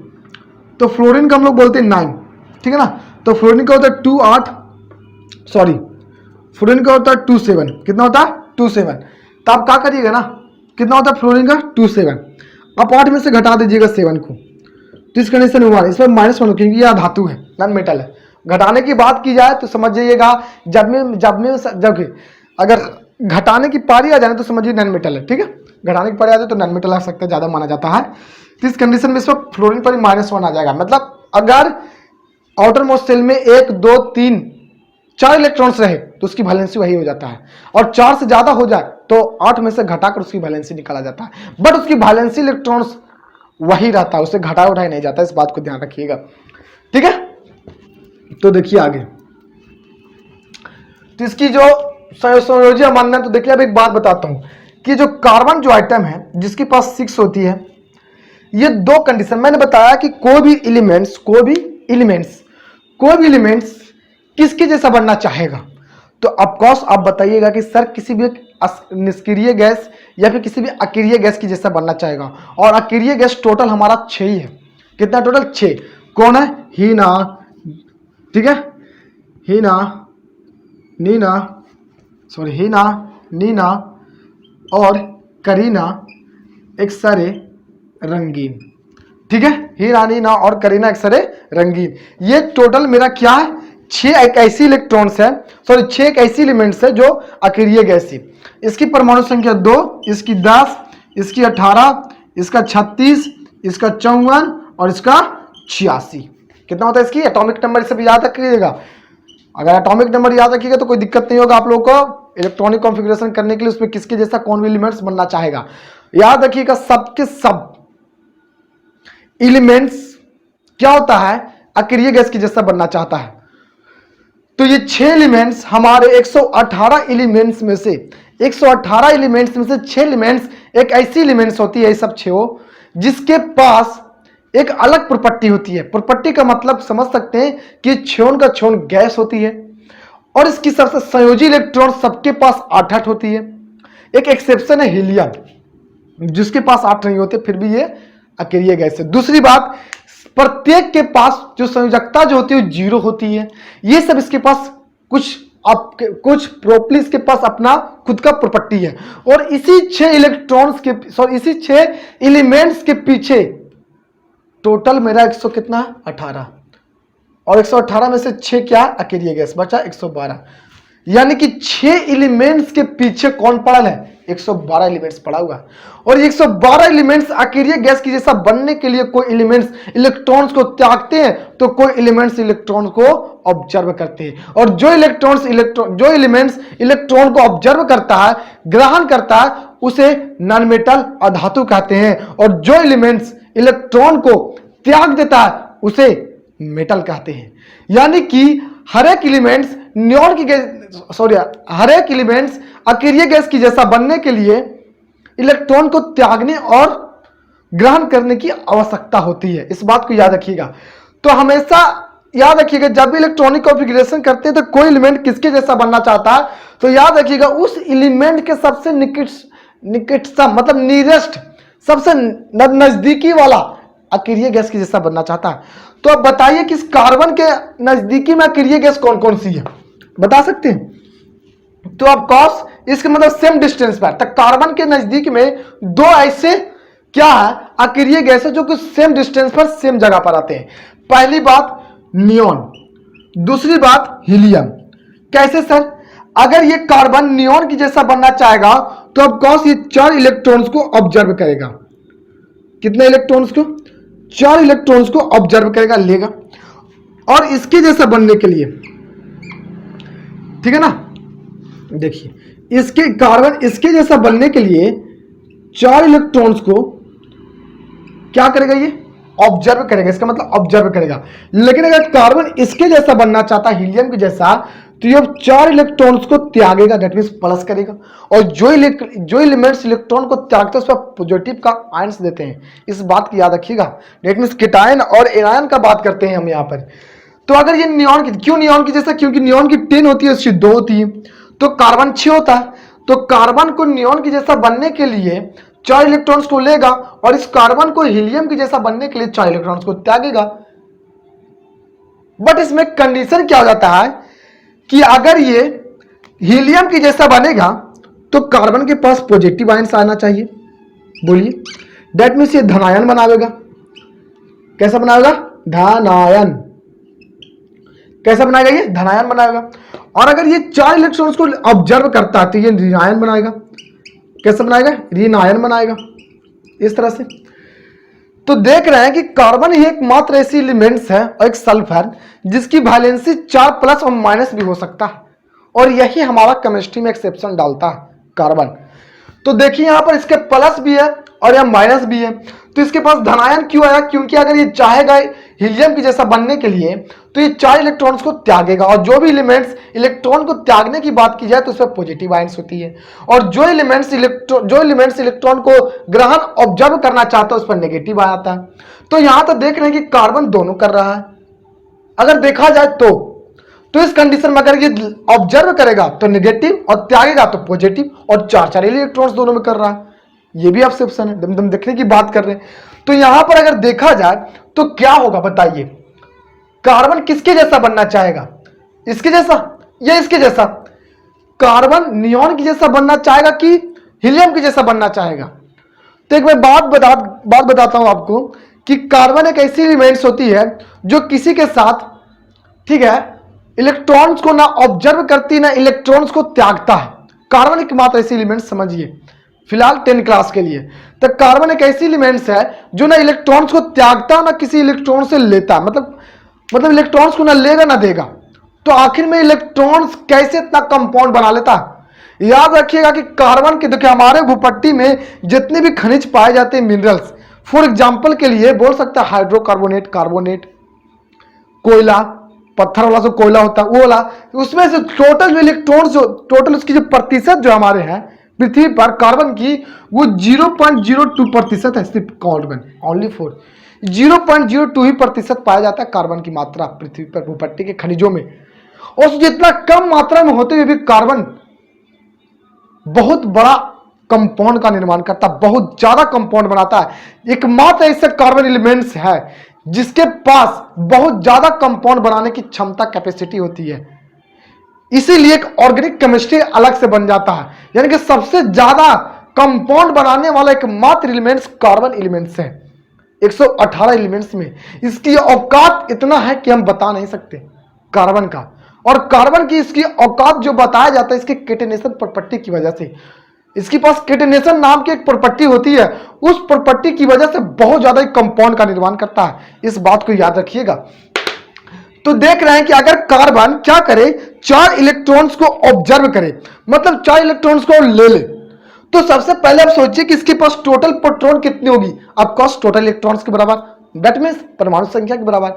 तो फ्लोरीन का हम लोग बोलते हैं 9, ठीक है ना। तो फ्लोरीन का होता है 2 8, सॉरी फ्लोरीन का होता है 2 7, कितना होता है 2 7। तो आप क्या करिएगा ना, कितना होता है फ्लोरीन का 2 7, आप 8 में से घटा दीजिएगा 7 को, तो इस कंडीशन में 1, इसमें -1 क्योंकि यह धातु है, नॉन मेटल है। घटाने की बात की जाए तो समझ जाइएगा, जब अगर घटाने की पारी आ जाए तो समझिए नॉन मेटल है, ठीक है। घटाने की पारी आ जाए तो नॉन मेटल आ सकता है, ज्यादा माना जाता है। तो इस कंडीशन में इसमें फ्लोरीन पर -1 आ जाएगा। मतलब अगर आउटर मोस्ट सेल में 1 2 3 4 इलेक्ट्रॉन्स रहे तो उसकी वैलेंसी वही हो जाता है, और 4 से ज्यादा हो जाए तो 8 में से घटाकर उसकी वैलेंसी निकाला जाता है। बट उसकी वैलेंसी इलेक्ट्रॉन्स वही रहता है, उसे घटाया उठाया नहीं जाता, इस बात को ध्यान रखिएगा, ठीक है। तो देखिए आगे, तो इसकी जो संयोजी अमान्य, तो देखिए अब एक बात बताता हूं कि जो कार्बन जो आइटम है जिसके पास 6 होती है, ये 2 कंडीशन मैंने बताया कि कोई भी एलिमेंट्स किसके जैसा बनना चाहेगा। तो ऑफकोर्स आप बताइएगा कि सर किसी भी निष्क्रिय गैस या फिर किसी भी अक्रिय गैस की जैसा बनना चाहेगा, और अक्रिय गैस टोटल हमारा 6 ही है। कितना टोटल 6, कौन है, हीना, ठीक है, हीना नीना और करीना एक्सरे रंगीन, ठीक है। हीना नीना और करीना एक्सरे रंगीन, ये टोटल मेरा क्या है, 6 एक ऐसी इलेक्ट्रॉन्स है, सॉरी 6 एक ऐसी एलिमेंट्स है जो अक्रिय गैस है। इसकी परमाणु संख्या 2, इसकी 10, इसकी 18, इसका 36, इसका 54 और इसका 86। कितना होता है इसकी एटॉमिक नंबर, इसे भी याद रखिएगा। अगर एटॉमिक नंबर याद रखिएगा तो कोई दिक्कत नहीं होगा आप लोगों को इलेक्ट्रॉनिक कॉन्फ़िगरेशन करने के लिए, उसमें किसके जैसा कौन भी एलिमेंट्स बनना चाहेगा। याद रखिएगा सबके सब एलिमेंट्स क्या होता है, अक्रिय गैस की जैसा बनना चाहता है। तो ये 6 एलिमेंट्स हमारे 118 एलिमेंट्स में से 6 एलिमेंट्स एक ऐसी एलिमेंट्स होती है, सब 6 जिसके पास एक अलग प्रॉपर्टी होती है। प्रॉपर्टी का मतलब समझ सकते हैं कि 6 का 6 गैस होती है, और इसकी सबसे संयोजी इलेक्ट्रॉन सबके पास 8 होती है। एक एक्सेप्शन है हीलियम, जिसके पास 8 नहीं होते, फिर भी ये अक्रिय गैस है। दूसरी बात, प्रत्येक के पास जो संयोजकता जो होती है वो 0 होती है। ये सब इसके पास कुछ अब कुछ प्रोपलीस के पास अपना खुद का प्रॉपर्टी है, और इसी 6 इलेक्ट्रॉन्स के इसी 6 एलिमेंट्स के पीछे टोटल मेरा 100 कितना 18, और 118 में से 6 क्या अकेरिया गैस बचा 112, यानी कि 6 एलिमेंट्स के पीछे कौन पड़ा है 112 एलिमेंट्स पड़ा हुआ। और 112 एलिमेंट्स अकेरिया गैस की जैसा बनने के लिए कोई एलिमेंट्स इलेक्ट्रॉन्स को त्यागते हैं तो कोई एलिमेंट्स इलेक्ट्रॉन को ऑब्जर्व करते हैं, और जो एलिमेंट्स इलेक्ट्रॉन को ऑब्जर्व करता है ग्रहण करता है उसे नॉन मेटल अधातु कहते हैं, और जो एलिमेंट्स इलेक्ट्रॉन को त्याग देता है उसे मेटल कहते हैं। यानी कि हर एक एलिमेंट्स हर एक एलिमेंट्स अकेरिया गैस की जैसा बनने के लिए इलेक्ट्रॉन को त्यागने और ग्रहण करने की आवश्यकता होती है। इस बात को याद रखिएगा। तो हमेशा याद रखिएगा जब भी इलेक्ट्रॉनिक कॉन्फ़िगरेशन करते हैं तो कोई एलिमेंट किसके जैसा बनना चाहता है तो याद रखिएगा उस एलिमेंट के सबसे निकटतम मतलब नियरेस्ट सबसे नजदीकी वाला अकेरिया गैस की जैसा बनना चाहता है। तो अब बताइए कि इस कार्बन के नजदीकी में अकेरिया गैस कौन कौन सी है, बता सकते हैं? तो ऑफ कोर्स इसके मतलब सेम डिस्टेंस पर, तो कार्बन के नजदीक में 2 ऐसे क्या है अकेरिया गैस है जो कि सेम डिस्टेंस पर सेम जगह पर आते हैं। पहली बात नियॉन, दूसरी बात हीलियम। कैसे सर? अगर ये कार्बन नियॉन की जैसा बनना चाहेगा तो ऑफ कोर्स ये 4 इलेक्ट्रॉन्स को ऑब्जर्व करेगा। कितने इलेक्ट्रॉन्स को? 4 इलेक्ट्रॉन्स को ऑब्जर्व करेगा, लेगा, और इसके जैसा बनने के लिए ठीक है ना, देखिए इसके कार्बन इसके जैसा बनने के लिए 4 इलेक्ट्रॉन्स को क्या करेगा ये ऑब्जर्व करेगा, इसका मतलब ऑब्जर्व करेगा। लेकिन अगर कार्बन इसके जैसा बनना चाहता है हीलियम के जैसा तो ये 4 इलेक्ट्रॉन्स को त्यागेगा, दैट मींस प्लस करेगा, और जो एलिमेंट्स इलेक्ट्रॉन को त्यागते हैं उस पर पॉजिटिव का आयंस देते हैं। इस बात की याद रखिएगा। दैट मींस केटायन और एनायन का बात करते हैं हम यहाँ पर। तो अगर ये नियॉन की, क्यों नियॉन की जैसा? क्योंकि नियॉन की 10 होती है उसकी 2 होती है, तो कार्बन 6 होता है। तो कार्बन को नियॉन की जैसा बनने के लिए 4 इलेक्ट्रॉन्स को लेगा और इस कार्बन को हीलियम की जैसा बनने के लिए 4 इलेक्ट्रॉन्स को त्यागेगा। बट इसमें कंडीशन क्या हो जाता है कि अगर ये हीलियम की जैसा बनेगा तो कार्बन के पास पॉजिटिव आयंस आना चाहिए। बोलिए, दैट मीन्स ये धनायन बनावेगा। कैसा बनाएगा? धनायन। कैसा बनाएगा? ये धनायन बनाएगा। और अगर ये 4 इलेक्ट्रॉन्स को ऑब्जर्व करता है तो ये ऋणायन बनाएगा। कैसा बनाएगा? ऋणायन बनाएगा, इस तरह से। तो देख रहे हैं कि कार्बन ही एकमात्र ऐसी एलिमेंट्स है और एक सल्फर जिसकी वैलेंसी 4 प्लस और माइनस भी हो सकता है, और यही हमारा केमिस्ट्री में एक्सेप्शन डालता है कार्बन। तो देखिए यहां पर इसके प्लस भी है और यहां माइनस भी है, तो इसके पास धनायन क्यों आया? क्योंकि अगर ये चाहेगा हीलियम की जैसा बनने के लिए तो ये 4 इलेक्ट्रॉन्स को त्यागेगा, और जो भी एलिमेंट्स इलेक्ट्रॉन को त्यागने की बात की जाए तो उस पर पॉजिटिव आयंस होती है, और जो एलिमेंट्स इलेक्ट्रॉन को ग्रहण ऑब्जर्व करना चाहता है उस पर नेगेटिव आता है। तो यहां तो देख रहे हैं कि कार्बन दोनों कर रहा है। अगर देखा जाए तो इस कंडीशन में अगर ये ऑब्जर्व करेगा तो नेगेटिव और त्यागेगा तो पॉजिटिव, और 4 इलेक्ट्रॉन्स दोनों में कर रहा है। ये भी एक्सेप्शन है, दम देखने की बात कर रहे हैं। तो यहां पर अगर देखा जाए तो क्या होगा बताइए? कार्बन किसके जैसा बनना चाहेगा? इसके जैसा या इसके जैसा? कार्बन नियॉन की जैसा बनना चाहेगा कि हीलियम की जैसा बनना चाहेगा? तो एक मैं बात बताता हूं आपको कि कार्बन एक ऐसी एलिमेंट्स होती है जो किसी के साथ, ठीक है, इलेक्ट्रॉन्स को ना ऑब्जर्व करती ना इलेक्ट्रॉन्स को त्यागता है। कार्बन एकमात्र ऐसी एलिमेंट्स, समझिए फिलहाल 10 क्लास के लिए, तो कार्बन एक ऐसी एलिमेंट्स है जो ना इलेक्ट्रॉन्स को त्यागता ना किसी इलेक्ट्रॉन से लेता, मतलब इलेक्ट्रॉन्स को ना लेगा ना देगा। तो आखिर में इलेक्ट्रॉन्स कैसे इतना कंपाउंड बना लेता? याद रखिएगा कि कार्बन के, देखिए हमारे भूपट्टी में जितने भी खनिज पाए जाते हैं मिनरल्स, फॉर एग्जाम्पल के लिए बोल सकता है हाइड्रोकार्बोनेट, कार्बोनेट, कोयला, पत्थर वाला जो कोयला होता है वो वाला, उसमें से टोटल जो इलेक्ट्रॉन्स टोटल उसकी जो प्रतिशत जो हमारे हैं पृथ्वी पर कार्बन की वो 0.02% है, सिर्फ कार्बन ओनली 0.02 ही प्रतिशत पाया जाता है कार्बन की मात्रा पृथ्वी पर भूपट्टी के खनिजों में। और जितना कम मात्रा में होते हुए भी कार्बन बहुत बड़ा कंपाउंड का निर्माण करता, बहुत ज्यादा कंपाउंड बनाता है। एकमात्र ऐसे कार्बन एलिमेंट्स है जिसके पास बहुत ज्यादा कंपाउंड बनाने की क्षमता, कैपेसिटी होती है। इसीलिए एक ऑर्गेनिक केमिस्ट्री अलग से बन जाता है। यानी कि सबसे ज्यादा कंपाउंड बनाने वाला एकमात्र एलिमेंट्स कार्बन एलिमेंट्स है। 118 एलिमेंट्स में इसकी औकात इतना है कि हम बता नहीं सकते कार्बन का। और कार्बन की इसकी औकात जो बताया जाता है इसकी केटेनेशन प्रॉपर्टी की वजह से। इसके पास केटेनेशन नाम की एक प्रॉपर्टी होती है, उस प्रॉपर्टी की वजह से बहुत ज्यादा कंपाउंड का निर्माण करता है। इस बात को याद रखिएगा। तो देख रहे हैं कि अगर कार्बन क्या करे, 4 इलेक्ट्रॉन्स को ऑब्जर्व करे, मतलब 4 इलेक्ट्रॉन्स को ले ले, तो सबसे पहले आप सोचिए कि इसके पास टोटल प्रोटॉन कितनी होगी। ऑफकोर्स टोटल इलेक्ट्रॉन्स के बराबर, दैट मींस परमाणु संख्या के बराबर।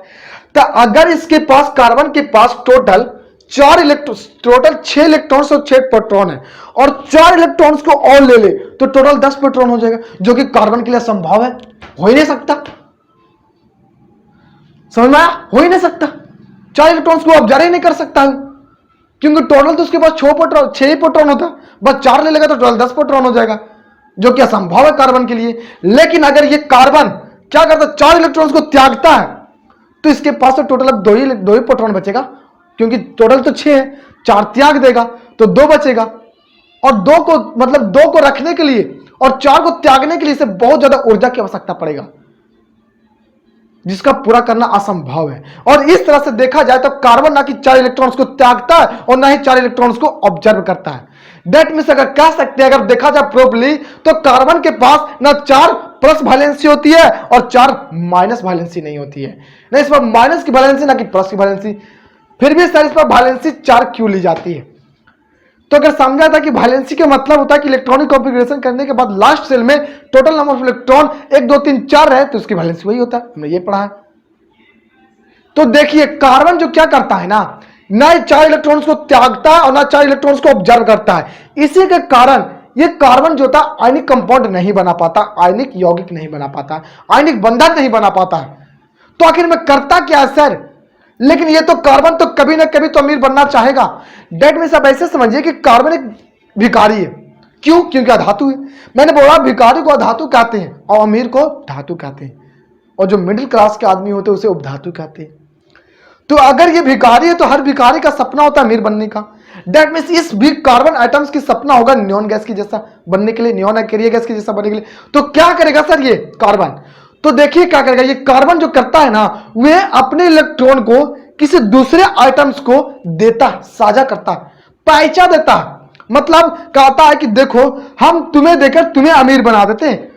तो अगर इसके पास कार्बन के पास टोटल 6 इलेक्ट्रॉन्स और 6 प्रोटॉन है और 4 इलेक्ट्रॉन्स को और ले ले तो टोटल 10 प्रोटॉन हो जाएगा, जो कि कार्बन के लिए असंभव है, हो ही नहीं सकता। समझ में आया? हो ही नहीं सकता। 4 इलेक्ट्रॉन्स को ऑब्जर्व ही नहीं कर सकता है, क्योंकि टोटल तो उसके पास 6 ही प्रोटॉन होता है, बस 4 ले लेगा तो टोटल 10 प्रोटॉन हो जाएगा, जो कि असंभव है कार्बन के लिए। लेकिन अगर ये कार्बन क्या करता है, 4 इलेक्ट्रॉन्स को त्यागता है, तो इसके पास तो टोटल अब 2 ही प्रोटॉन बचेगा, क्योंकि टोटल तो 6 है, 4 त्याग देगा तो 2 बचेगा। और 2 को मतलब 2 को रखने के लिए और 4 को त्यागने के लिए इसे बहुत ज्यादा ऊर्जा की आवश्यकता पड़ेगा, जिसका पूरा करना असंभव है। और इस तरह से देखा जाए तो कार्बन ना कि 4 इलेक्ट्रॉन्स को त्यागता है और ना ही 4 इलेक्ट्रॉन्स को ऑब्जर्व करता है। दैट मींस अगर कह सकते हैं, अगर देखा जाए प्रॉपर्ली, तो कार्बन के पास ना 4 प्लस वैलेंसी होती है और 4 माइनस वैलेंसी नहीं होती है। ना इस पर माइनस की वैलेंसी ना कि प्लस की वैलेंसी, फिर भी सर इस पर वैलेंसी 4 क्यों ली जाती है? तो अगर समझा था कि वैलेंसी का मतलब होता है कि इलेक्ट्रॉनिक कॉन्फ़िगरेशन करने के बाद लास्ट सेल में टोटल नंबर ऑफ इलेक्ट्रॉन 1 2 3 4 रहे तो उसकी वैलेंसी वही होता है, हमने ये पढ़ा है। तो देखिए कार्बन जो क्या करता है ना 4 इलेक्ट्रॉन्स को त्यागता है और ना 4 इलेक्ट्रॉन्स को ऑब्जर्व करता है। इसी के कारण ये कार्बन जो था आयनिक कंपाउंड नहीं बना पाता, आयनिक यौगिक नहीं बना पाता, आयनिक बंधन नहीं बना पाता। तो आखिर में करता क्या है सर? लेकिन ये तो कार्बन तो कभी ना कभी तो अमीर बनना चाहेगा। डेट मींस आप ऐसे समझिए कि कार्बन एक भिखारी है। क्यों? क्योंकि अधातु है। मैंने बोला भिखारी को अधातु कहते हैं और अमीर को धातु कहते हैं, और जो मिडिल क्लास के आदमी होते हैं उसे उपधातु कहते हैं। तो अगर ये भिखारी है तो हर भिखारी का सपना होता है अमीर बनने का। डेट मींस इस भी कार्बन आइटम्स की सपना होगा नियॉन गैस की जैसा बनने के लिए, नियॉन कैरियर गैस की जैसा बनने के लिए। तो क्या करेगा सर ये कार्बन? तो देखिए क्या करेगा ये कार्बन जो करता है ना, वह अपने इलेक्ट्रॉन को किसी दूसरे आइटम्स को देता है, साझा करता है, पैचा देता है। मतलब कहता है कि देखो हम तुम्हें देकर तुम्हें अमीर बना देते हैं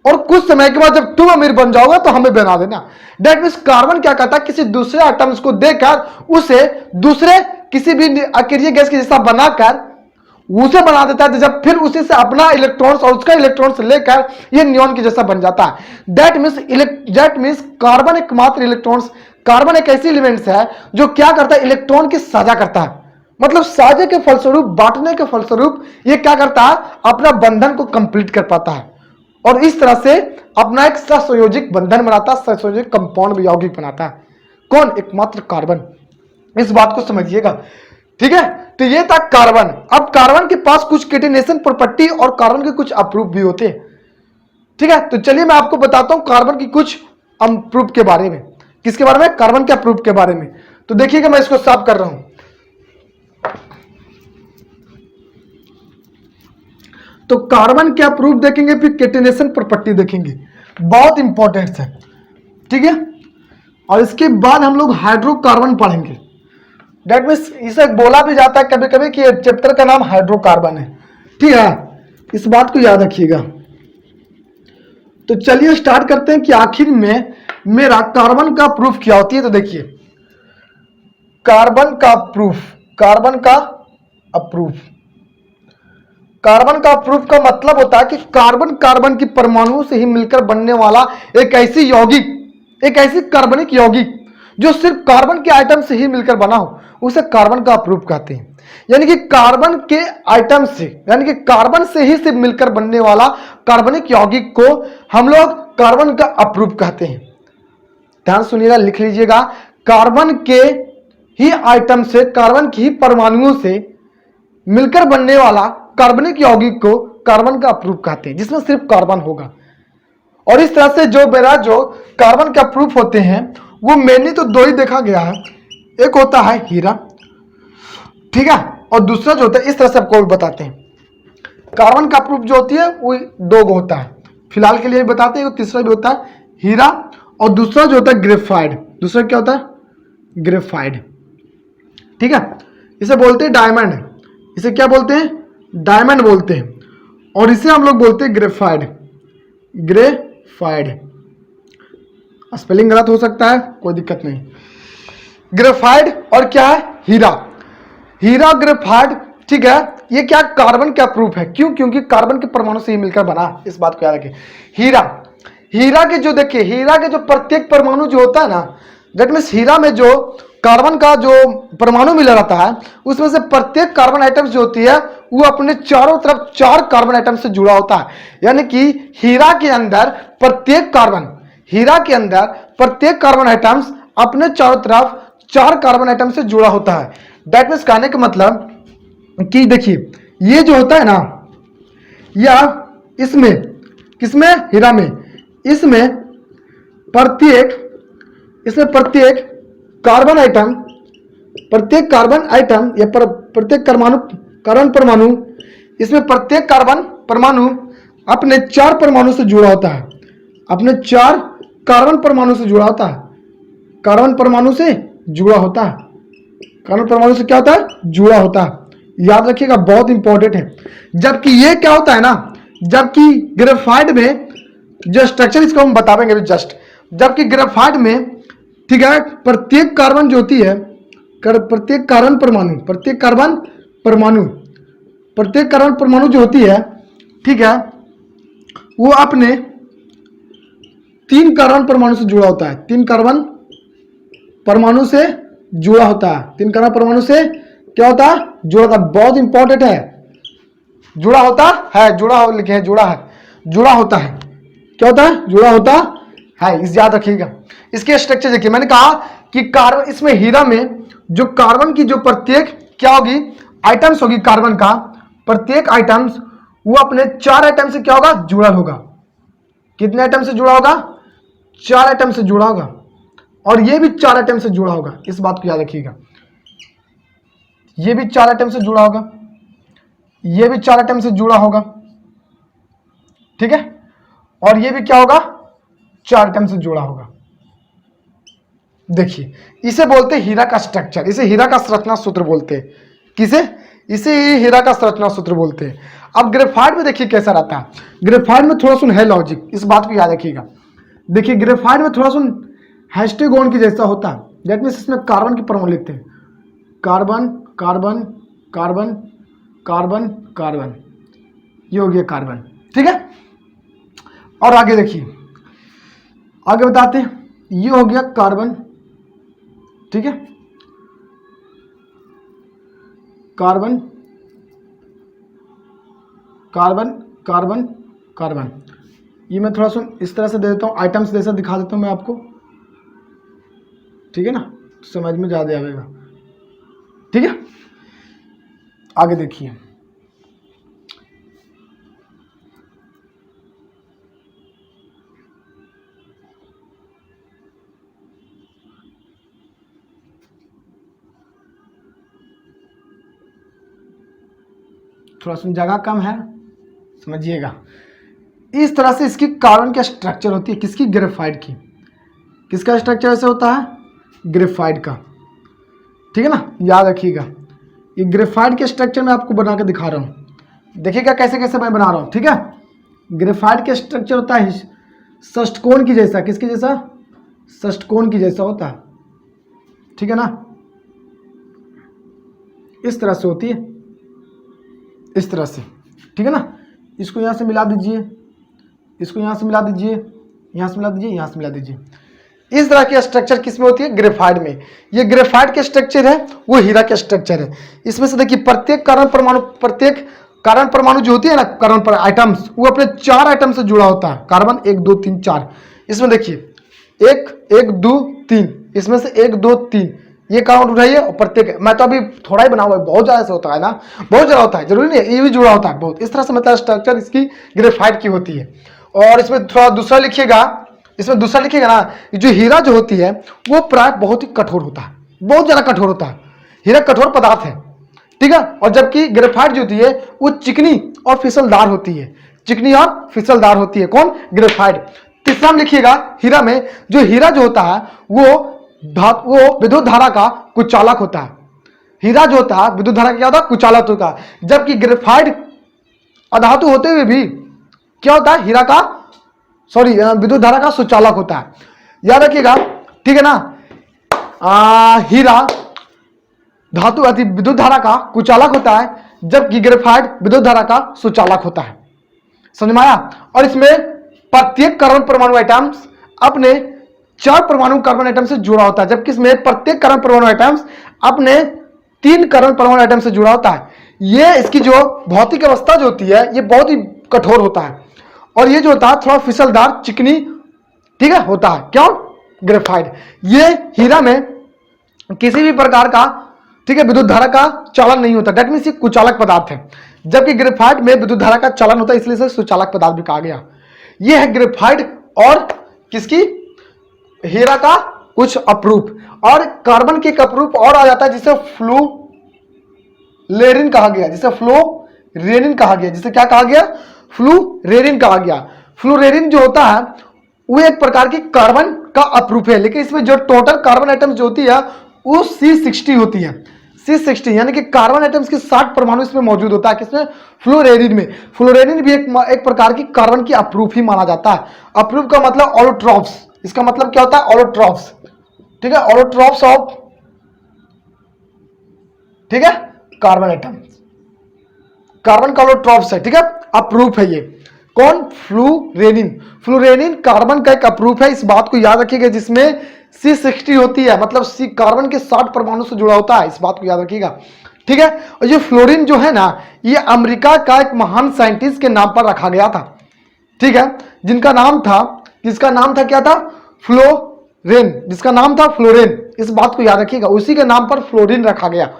और कुछ समय के बाद जब तुम अमीर बन जाओगे तो हमें बना देना। दैट मींस कार्बन क्या करता है, किसी दूसरे आइटम्स को देकर उसे दूसरे किसी भी अकेरिय गैस के जैसा बनाकर उसे बना देता है, जब फिर उसी से अपना इलेक्ट्रॉन्स और उसका इलेक्ट्रॉन्स लेकर ये नियॉन के जैसा बन जाता है। दैट मींस कार्बन एकमात्र इलेक्ट्रॉन्स, कार्बन एक ऐसी एलिमेंट्स है जो क्या करता है, इलेक्ट्रॉन की साझा करता है। मतलब साझे के फलस्वरूप, बांटने के फलस्वरूप ये क्या करता है, अपना बंधन को कंप्लीट कर पाता है और इस तरह से अपना एक सहसंयोजिक बंधन बनाता है, सहसंयोजिक कंपाउंड यौगिक बनाता है। कौन? एकमात्र कार्बन। इस बात को समझिएगा, ठीक है। तो ये था कार्बन। अब कार्बन के पास कुछ केटिनेशन प्रॉपर्टी और कार्बन के कुछ अप्रूव भी होते हैं, ठीक है। तो चलिए मैं आपको बताता हूं कार्बन की कुछ अप्रूव के बारे में। किसके बारे में? कार्बन के अप्रूव के बारे में। तो देखिएगा मैं इसको साफ कर रहा हूं। तो कार्बन के अप्रूव देखेंगे, फिर केटिनेशन प्रॉपर्टी देखेंगे, बहुत इंपॉर्टेंट है, ठीक है। और इसके बाद हम लोग हाइड्रोकार्बन पढ़ेंगे। डेट मीन्स इसे बोला भी जाता है कभी कभी कि चैप्टर का नाम हाइड्रोकार्बन है, ठीक है। इस बात को याद रखिएगा। तो चलिए स्टार्ट करते हैं कि आखिर में मेरा कार्बन का प्रूफ क्या होती है। तो देखिए कार्बन का प्रूफ, कार्बन का अप्रूफ, कार्बन का प्रूफ का मतलब होता है कि कार्बन कार्बन की परमाणु से ही मिलकर बनने वाला एक ऐसी यौगिक, एक ऐसी कार्बनिक यौगिक जो सिर्फ कार्बन के आइटम से ही मिलकर बना हो, उसे कार्बन का अप्रूफ कहते हैं। यानी कि कार्बन के आइटम से, यानी कि कार्बन से ही सिर्फ मिलकर बनने वाला कार्बनिक यौगिक को हम लोग कार्बन का अप्रूफ कहते हैं। ध्यान सुनिएगा, लिख लीजिएगा, कार्बन के ही आइटम से, कार्बन की ही परमाणुओं से मिलकर बनने वाला कार्बनिक यौगिक को कार्बन का अप्रूफ कहते हैं, जिसमें सिर्फ कार्बन होगा। और इस तरह से जो मेरा जो कार्बन के अप्रूफ होते हैं वो मेनली तो 2 ही देखा गया है। एक होता है हीरा ठीक है। और दूसरा जो होता है इस तरह से आपको बताते हैं, कार्बन का प्रूफ जो होती है वो 2 गो होता है, फिलहाल के लिए बताते हैं। तीसरा भी होता है हीरा, और दूसरा जो होता है ग्रेफाइड। दूसरा क्या होता है? ग्रेफाइड। ठीक है, इसे बोलते हैं डायमंड। इसे क्या बोलते हैं? डायमंड बोलते हैं। और इसे हम लोग बोलते हैं ग्रेफाइड। ग्रेफाइड, स्पेलिंग गलत हो सकता है, कोई दिक्कत नहीं। ग्रेफाइड और क्या है? हीरा। हीरा, ग्रेफाइड, ठीक है। ये क्या कार्बन का प्रूफ है, क्यों? क्योंकि कार्बन के परमाणु से ही मिलकर बना, इस बात को याद रखिए। हीरा, हीरा के जो देखिए, हीरा के जो प्रत्येक परमाणु जो होता है ना, दैट मीन्स हीरा में जो कार्बन का जो परमाणु मिला रहता है, उसमें से प्रत्येक कार्बन आइटम जो होती है वो अपने चारों तरफ 4 कार्बन आइटम से जुड़ा होता है। यानी कि हीरा के अंदर प्रत्येक कार्बन आइटम्स अपने चारों तरफ 4 कार्बन आइटम से जुड़ा होता है। दैट मीन्स कहने का मतलब कि देखिए, ये जो होता है ना, या इसमें, किसमें? हीरा में, इसमें प्रत्येक कार्बन आइटम, या प्रत्येक कार्बन परमाणु, इसमें प्रत्येक कार्बन परमाणु अपने 4 परमाणु से जुड़ा होता है, अपने 4 कार्बन परमाणु से जुड़ा होता है। कार्बन परमाणु से जुड़ा होता है, कार्बन परमाणु से क्या होता है? जुड़ा होता है। याद रखिएगा, बहुत इंपॉर्टेंट है। जबकि ये क्या होता है ना, जबकि ग्रेफाइड में जो स्ट्रक्चर, इसको हम बताएंगे अभी जस्ट। जबकि ग्रेफाइड में, ठीक है, प्रत्येक कार्बन जो होती है, प्रत्येक कार्बन परमाणु जो होती है, ठीक है, वो अपने 3 कार्बन परमाणु से जुड़ा होता है। 3 कार्बन परमाणु से जुड़ा होता है। 3 कार्बन परमाणु से क्या होता है? जुड़ा होता है। बहुत इंपॉर्टेंट है, जुड़ा होता है, जुड़ा हो लिखे हैं, जुड़ा है, जुड़ा होता है। क्या होता है? जुड़ा होता है, इस याद रखिएगा। इसके स्ट्रक्चर देखिए, मैंने कहा कि कार्बन, इसमें हीरा में जो कार्बन की जो प्रत्येक क्या होगी? आइटम्स होगी कार्बन का, प्रत्येक आइटम्स वो अपने 4 आइटम से क्या होगा? जुड़ा होगा। कितने आइटम से जुड़ा होगा? 4 आइटम से जुड़ा होगा। और ये भी 4 आइटम से जुड़ा होगा, इस बात को याद रखिएगा। ये भी 4 आइटम से जुड़ा होगा, ये भी 4 आइटम से जुड़ा होगा, ठीक है। और ये भी क्या होगा? 4 आइटम से जुड़ा होगा। देखिए, इसे बोलते हैं हीरा का स्ट्रक्चर, इसे हीरा का संरचना सूत्र बोलते हैं। किसे? इसे हीरा का संरचना सूत्र बोलते हैं। अब ग्रेफाइट में देखिए कैसा रहता है। ग्रेफाइट में थोड़ा सुन है लॉजिक, इस बात को याद रखिएगा। देखिए, ग्रेफाइट में थोड़ा सुन हेस्टेगोन की जैसा होता है। दैट मीन्स इसमें कार्बन के परमाणु लिखते हैं, carbon carbon carbon carbon carbon, ये हो गया कार्बन, ठीक है। और आगे देखिए, आगे बताते हैं, ये हो गया कार्बन, ठीक है, कार्बन कार्बन कार्बन कार्बन। ये मैं थोड़ा सा इस तरह से दे देता हूँ, आइटम्स जैसा दिखा देता हूँ मैं आपको, ठीक है ना, समझ में ज़्यादा आएगा, ठीक है। आगे देखिए, थोड़ा सा जगह कम है, समझिएगा। इस तरह से इसकी कार्बन का स्ट्रक्चर होती है, किसकी? ग्रेफाइट की। किसका स्ट्रक्चर ऐसे होता है? ग्रेफाइट का, ठीक है ना, याद रखिएगा। ये ग्रेफाइट के स्ट्रक्चर में आपको बना के दिखा रहा हूँ, देखिएगा कैसे कैसे मैं बना रहा हूँ, ठीक है। ग्रेफाइट का स्ट्रक्चर होता है षष्ठकोण की जैसा, किसकी जैसा? षष्ठकोण की जैसा होता है, ठीक है ना, इस तरह से होती है, इस तरह से, ठीक है ना। इसको यहाँ से मिला दीजिए, इसको यहाँ से मिला दीजिए, यहाँ से मिला दीजिए, यहाँ से मिला दीजिए। इस तरह के स्ट्रक्चर किसमें होती है? ग्रेफाइट में। ये ग्रेफाइट के स्ट्रक्चर है, वो हीरा के स्ट्रक्चर है। इसमें से देखिए, प्रत्येक कार्बन परमाणु जो होती है ना, कार्बन पर आइटम्स, वो अपने 4 आइटम से जुड़ा होता है। कार्बन 1 2 3 4, इसमें देखिए 1 2 3, इसमें से 1 2 3 ये काउंट उठाइए, और प्रत्येक, मैं तो अभी थोड़ा ही बना हुआ है, बहुत ज्यादा से होता है ना, बहुत ज्यादा होता है, जरूरी नहीं है, ये भी जुड़ा होता है बहुत। इस तरह से मतलब स्ट्रक्चर इसकी ग्रेफाइट की होती है। और इसमें थोड़ा दूसरा लिखिएगा, इसमें दूसरा लिखिएगा ना, जो हीरा जो होती है वो प्राय बहुत ही कठोर होता है, बहुत ज्यादा कठोर होता है। हीरा कठोर पदार्थ है, ठीक है। और जबकि ग्रेफाइट जो होती है वो चिकनी और फिसलदार होती है, चिकनी और फिसलदार होती है। कौन? ग्रेफाइट। तीसरा हम लिखिएगा हीरा में, जो हीरा जो होता है वो विद्युत धारा का कुचालक होता है। हीरा जो होता है विद्युत धारा का क्या होता है? कुचालक होता है। जबकि ग्रेफाइट अधातु होते हुए भी क्या होता है? हीरा का विद्युत धारा का सुचालक होता है। याद रखिएगा, ठीक है ना। हीरा धातु अति विद्युत धारा का कुचालक होता है, जबकि ग्रेफाइट विद्युत धारा का सुचालक होता है। समझ में आया? और इसमें प्रत्येक कार्बन परमाणु एटम्स अपने 4 परमाणु कार्बन एटम से जुड़ा होता है, जबकि इसमें प्रत्येक कार्बन परमाणु एटम्स अपने 3 कार्बन परमाणु एटम से जुड़ा होता है। ये इसकी जो भौतिक अवस्था जो होती है ये बहुत ही कठोर होता है, और ये जो होता है थोड़ा फिसलदार चिकनी, ठीक है, होता है। क्यों? ग्रेफाइट। ये हीरा में किसी भी प्रकार का, ठीक है, विद्युत धारा का चालन नहीं होता, डेट मींस ये कुचालक पदार्थ है। जबकि ग्रेफाइट में विद्युत धारा का चालन होता है, इसलिए इसे सुचालक पदार्थ भी कहा गया। ये है ग्रेफाइट और किसकी? हीरा का कुछ अपरूप। और कार्बन के एक अपरूप और आ जाता है जिसे फ्लूरेनिन कहा गया, जिसे फ्लोरेनिन कहा गया, जिसे क्या कहा गया? फ्लूरेनिन कहा गया। फ्लूरेनिन जो होता है वो एक प्रकार की कार्बन का अपरूप है, लेकिन इसमें जो टोटल कार्बन एटम्स जो होती है वो C60 होती है। C60 यानी कि कार्बन एटम्स की 60 परमाणु इसमें मौजूद होता है। किसमें? फ्लोरेनिन में। फ्लोरेनिन भी एक प्रकार की कार्बन की अपरूप ही माना जाता है। अपरूप का मतलब ऑलोट्रॉप्स, इसका मतलब क्या होता है? ऑलोट्रॉप्स, ठीक है, ऑलोट्रॉप्स ऑफ, ठीक है, कार्बन एटम, कार्बन का ऑलोट्रॉप्स है, ठीक है, अपरूप है ये। कौन? फ्लूरेनिन। फ्लूरेनिन कार्बन का एक अपरूप है, इस बात को याद रखिएगा, जिसमें C60 होती है, मतलब C कार्बन के 60 परमाणु से जुड़ा होता है, इस बात को याद रखिएगा, ठीक है। और ये फ्लोरीन जो है ना, ये अमेरिका का एक महान साइंटिस्ट के नाम पर रखा गया था, ठीक है, जिसका नाम था क्या था? फ्लोरेन, जिसका नाम था फ्लोरेन, इस बात को याद रखिएगा, उसी के नाम पर फ्लोरीन रखा गया।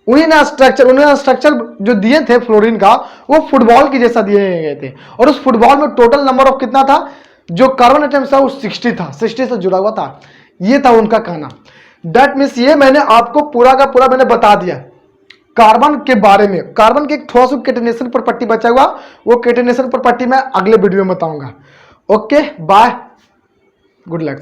उन्होंने स्ट्रक्चर जो दिए थे फ्लोरीन का, वो फुटबॉल की जैसा दिए गए थे, और उस फुटबॉल में टोटल नंबर ऑफ कितना था? जो कार्बन एटम्स था वो 60 था, 60 से जुड़ा हुआ था। ये था उनका कहना। दैट मीन्स ये मैंने आपको पूरा का पूरा मैंने बता दिया कार्बन के बारे में। कार्बन के एक थोड़ा सा केटेनेशन प्रॉपर्टी बचा हुआ, वो केटेनेशन प्रॉपर्टी मैं अगले वीडियो में बताऊंगा। Okay, bye, good luck.